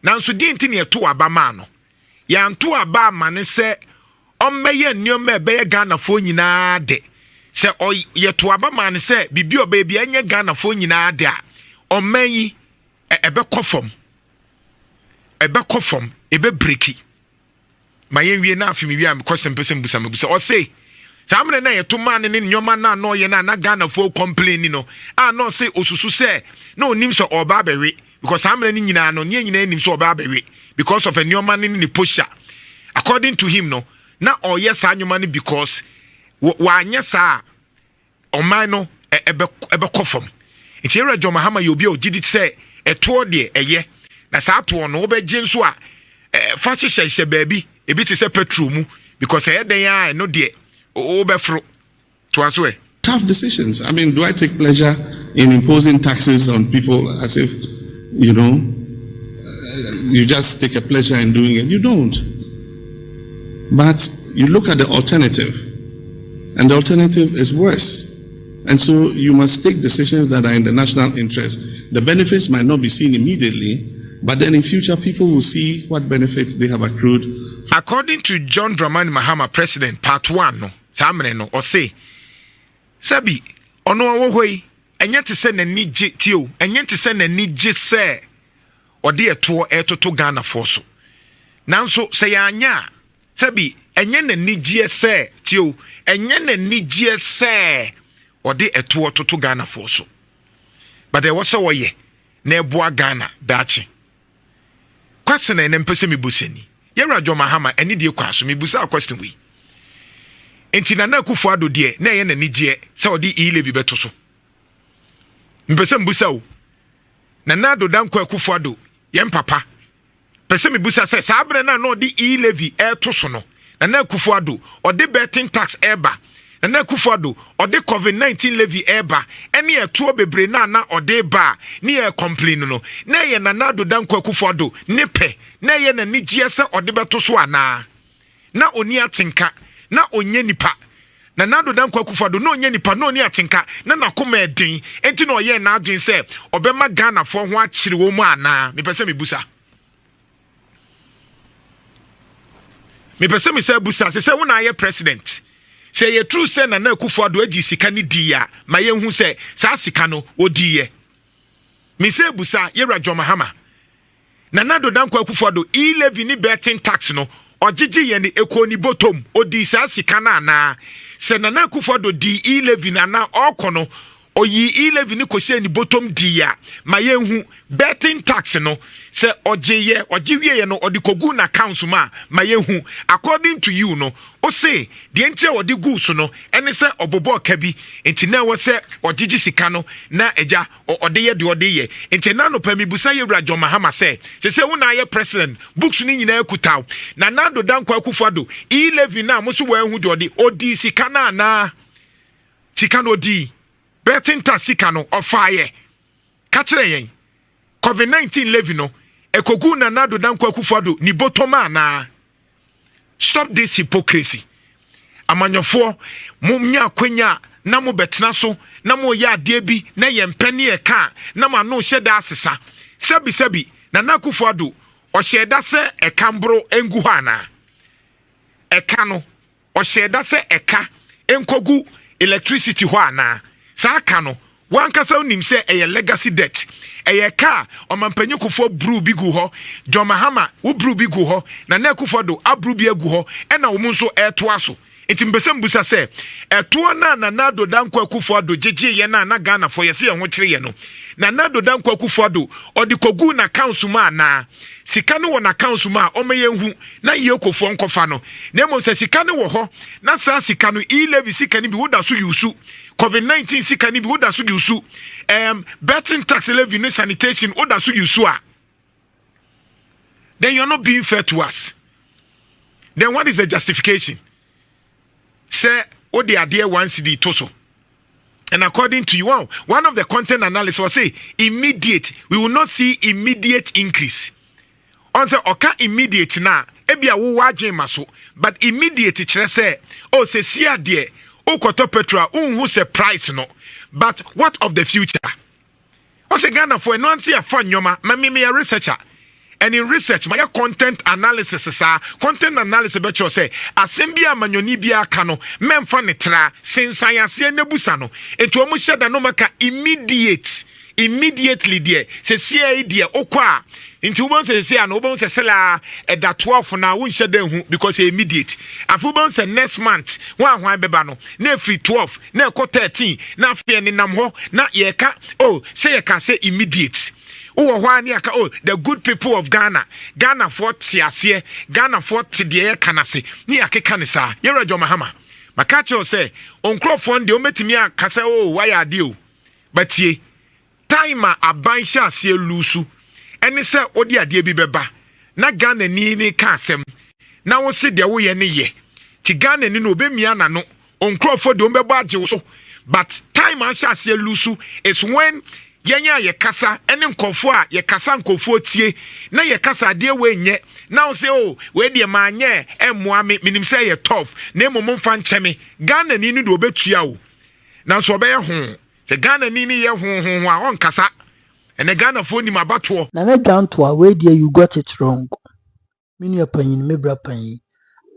Now so di ntini ye to abama no. Ya nto abama ne se ommeye nnyome beye Ghana fo nyina de. Se o ye to abama ne se bibi obaby enye Ghana fo nyina de a ommanyi ebe kofom. Ebe kofom, ebe breki. Mayen wie na afimi wi am question person busa o say samre na ye to man ne nyoma na no ye na Ghana fo complain no no say osusu say no onim so oba bewe because samre ni nyina no ne nyina nim so oba bewe because of a nyoma ni posture. According to him no na oye sa nyoma ni because wa anya sa oman no ebe kofom. Nti Yera John Mahama ye obi o gidi say eto de eye na sa to no obegye nso a fa hyehyɛ baabi ebi te say petrol mu because e den ya no de obefro to aswe. Tough decisions. I mean, do I take pleasure in imposing taxes on people as if, you just take a pleasure in doing it? You don't. But you look at the alternative, and the alternative is worse. And so you must take decisions that are in the national interest. The benefits might not be seen immediately, but then in future people will see what benefits they have accrued. According to John Dramani Mahama, President, Part 1, no, Samre no, or say, Sabi, ono awoi, enye te se na ni je tio, enye te se na ni je se, odi eto to Ghana for so. Nanso se ya anya, Sabi, enye na ni je se tio, enye na ni je se, odi eto to Ghana for so. But there was so ye, na eboa Ghana dachi. Question na mpese mi buseni. Yera John Mahama eni die kwaso mi busa question we. Enti na Akufo-Addo de na ye na nigye se odi levy beto so. Mpese mbusa o. Na Nado Danko Akufo-Addo ye mpapa. Pese mi busa se sa abre na odi levy to so no. Na Akufo-Addo odi betting tax eba. Na Akufo-Addo odi COVID-19 levy eba. Eni eto bebre na odi ba ni e complain no. Na ye na Nado Danko Akufo-Addo ne pe na ye na nigye se odi beto so ana. Na oni atinka na onye nipa na Nado Danko Akufo-Addo no onye nipa no oni atinka na nakoma edin enti na oye na adwen se obema Ghana fo ho akire wo mu ana me pese me busa se busa se wo na ye president se ye true se na Akufo-Addo agi sika ni di ya ma ye hu se sa sika no odi ye me se busa Yera John Mahama na Nado Danko Akufo-Addo levy ni betting tax no ojiji ye ni ekoni botom odi sa sika na na se na Akufo-Addo di levy na okono oyi e-levy ni kɔhyɛ ni bottom dia ma yɛnhu betting tax no sɛ ɔgye no ɔde kogu na accounts ma yɛnhu according to you no o say deɛ ntia ɔde gu so no ɛne sɛ ɔbobɔ ka bi nti na wɔ sɛ ɔgyegye sika no na agya ɔde yɛ de ɔde yɛ nti na no pɛmi busa yɛ wura John Mahama sɛ wo na yɛ president books ni nyinaa kutaw na do dankwa akufado e-levy na mo so wɔanhu de ɔdi sika na sika no ɔdi betting tax sika no ɔfaayɛ ka kyerɛ yɛn COVID-19 levy no ekogu na do dankwa akufado ni bottom na stop this hypocrisy amanyɔfoɔ mo nya akwanya na mo betena so na mo yɛ adeɛ bi na yɛ mpɛne ɛka na mo ano hyɛ da asesa sabi na nakufado ɔhyɛ da sɛ ɛka mboro engu hɔ ana ɛka no ɔhyɛ da sɛ ɛka enkogu electricity hɔ ana saa aka no wankasa unim sɛ ɛyɛ legacy debt ɛyɛ ka ɔmampanyin kufo brew bi gu hɔ John Mahama wo brew bi gu hɔ na Kufado abrew bi agu hɔ ɛna wo nso ɛtoa so nti mbesɛ mbusa sɛ ɛtoa na do danko Kufado gyegye yɛ na Ghana fo yɛ sɛ yɛ ho kyerɛ yɛ no na do danko Kufado ɔde kogu na council ma na sika no wɔ na council ma ɔmɛyɛ hu na yɛ kofo nkɔfa no na mmom sɛ sika no wɔ hɔ na saa sika no e-levy sika no bi woda so yusu COVID-19 sika ni bi woda so yusu betting tax levy no sanitation woda so yusu a then you're not being fair to us. Then what is the justification? Say ode ade 1 cedi to so. And according to you, one of the content analysts will say immediate, we will not see immediate increase. On say oka immediate na ebia wo wadwen maso, but immediate kyerɛ sɛ say see ade Okoto petrol, who say price no. But what of the future? O say Ghana for no anti a fun yoma, me a researcher. And in research, my content analysis content analysis betcho say asembia manyonibia kano memfa tra since I see nebusano. Into omu sheda no maka immediately there. Se see there okwa. Into one say an obon say sela at that 12 na won sheda because immediate. Afubon say next month one beba no na free 12 na ko 13 na fe ni nam ho na ye ka say ye ka say immediate. The good people of Ghana for tiasie, Ghana for tidie kanase, ni akeka ne saa. Yere John Mahama. Makacho say, on Crawford de ometimi akasa why are deal. But ye time aban sha se lusu. Ene se odi ade bi beba. Na Ghana ni ka asem. Na wo se de wo ye ne ye. Ti Ghana ni no obemia na no. On Crawford de ombebo agye so. But time sha se lusu is when yenya ye kasa ene nkofo a ye kasa nkofo tie na ye kasa de we nye na wo say we de ma nye emmoa me minim say ye tough na emom mfa ncheme Ghana ni do obetua wo na so be ho se Ghana ni ye ho a on kasa ene Ghana fo ni mabato na dwanto a we de you got it wrong minu apanyin me bra panyin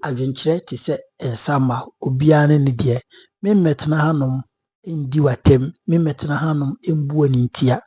adwenkyerɛ te sɛ ensama obia ne de me metna hanom ndi watem me metna hanom embu anintia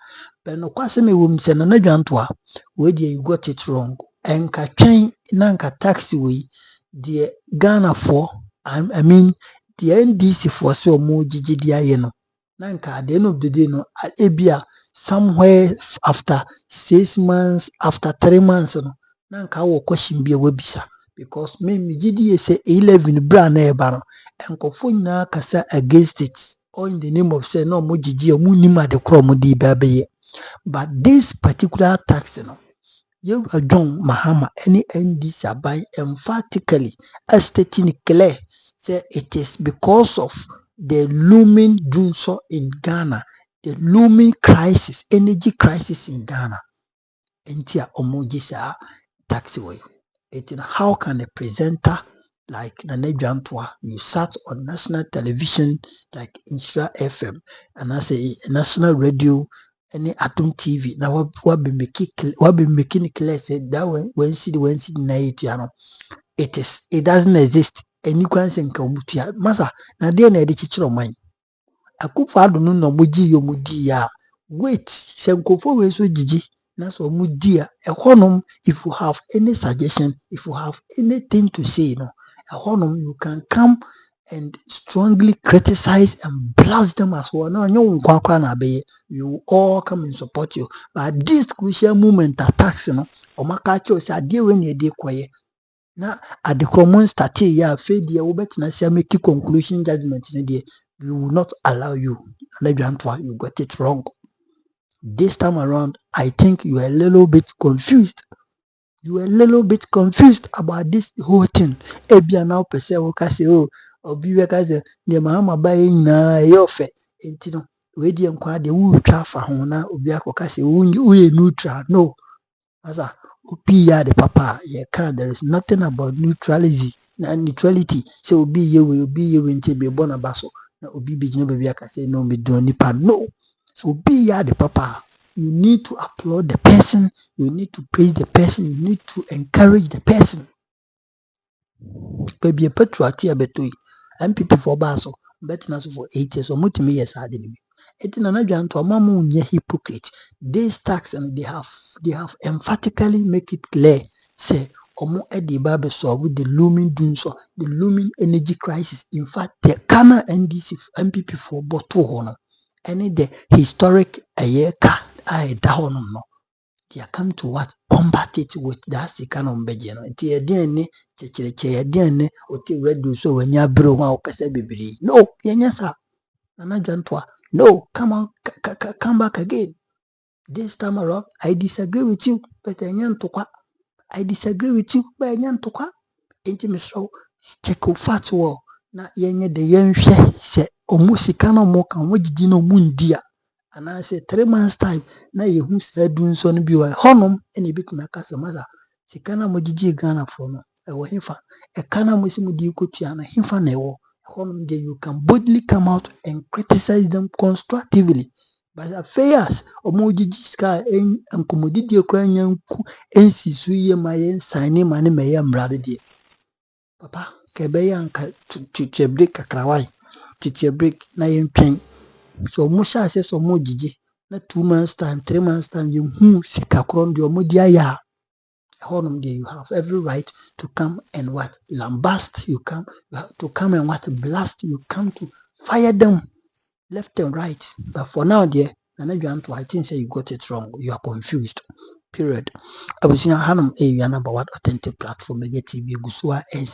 beno kwase me wom se na dwanto a we de you got it wrong enka twen na nka taxi we de Ghana for I mean the NDC for so mo gigi dia ye no na nka at the end of the day no ebia somewhere after 6 months after 3 months no na nka wo question bia wabisa because me gigi say 11 bra na e ba no enkofo nyina kasa against it or in the name of say no mo gigi mu nima de kro mo di ba be. But this particular tax no you John Mahama any NDC abai emphatically stating clear say it is because of the looming doom so in Ghana, the looming crisis, energy crisis in Ghana. Entia omojisa taxiway. It is how can a presenter like Nane Jantwa, you sat on national television like Insura FM and I say national radio, any Atom TV. Now what be making it clear said that when see night, it doesn't exist. And you can say Kamutia Masa, na dear na editor mine. Akufado no muji yo mudi ya wait senkofo we so gigi na so mudi a honum. If you have any suggestion, if you have anything to say, no a honum, you can come and strongly criticize and blast them as well. No, you will all come and support you. But at this crucial moment, attacks, Omakacho say, I deal when you deal quiet. Now, at the common start here, failure, we make conclusion judgment. We will not allow you. You got it wrong. This time around, I think you are a little bit confused. You were a little bit confused about this whole thing. Ebia now pese wo ka se o obi we ka se de mahama ba na ye ofe enti no we die nkwa de wo twa fa ho na obi akoka se wo ye neutral. No, asa obi ya de papa ye can. There is nothing about neutrality na neutrality. Se obi ye we enti be bona baso na obi be gino be aka se no me do nipa. No, so obi ya de papa. You need to applaud the person, you need to praise the person, you need to encourage the person. Baby, a patriot between NPP for Basso, better for 8 years or multi years. I didn't. It's another to a mamu hypocrite. They tax and they have emphatically make it clear. Say, Omo Eddie Babe saw with the looming doom so the looming energy crisis. In fact, the Kana NDC MPP for Boto Hono. Any the historic a year car I down no. They come to what? Combat it with that Sikano Bejano. Tia DNA, Chechire DNA, or T Red do so when you bro or Casabibri. No, Yanyasa, Nanajantua. No, come on, come back again. This time around, I disagree with you, but I disagree with you, but Intimate so check out fat war. Na yenye de yenhwe se omusikano mo kan wagidi no mundia. And I say 3 months time na yehu said doing so no bi wa honom ene bituma kasa maza sikana mogigi Ghana for no e wo himfa e kana mo si mudi kotua na himfa na e wo honom there you can boldly come out and criticize them constructively. But affairs omogigi ska en ankomodidi ekura nyanku ensi so ye ma yen sign ma ne meye mrade die papa kebe yanka titi break kakrawai titi break na yen twen. So Musha says so more gigi. Na 2 months time, 3 months time, you sika kron di omodia ya. Honum there you have every right to come and what? Lambast, you have to come and what? Blast, you come to fire them left and right. But for now, dear, I think say you got it wrong. You are confused. Period. I was in Hanum a number what authentic platform media TV Gusua and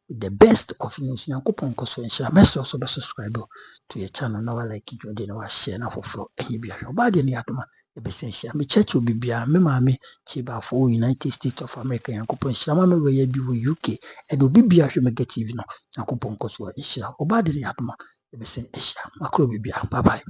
with the best of news. Now coupon cost and share. Must also be subscriber to your channel. Now I like you do no share now for flow and you be a body in the atoma. The best share. Me church will be a me mammy chiba for United States of America and coupon shama me where you be UK and will be a get TV now. Now coupon cost and share. Obadi the atoma. The best share. Macro be bye bye.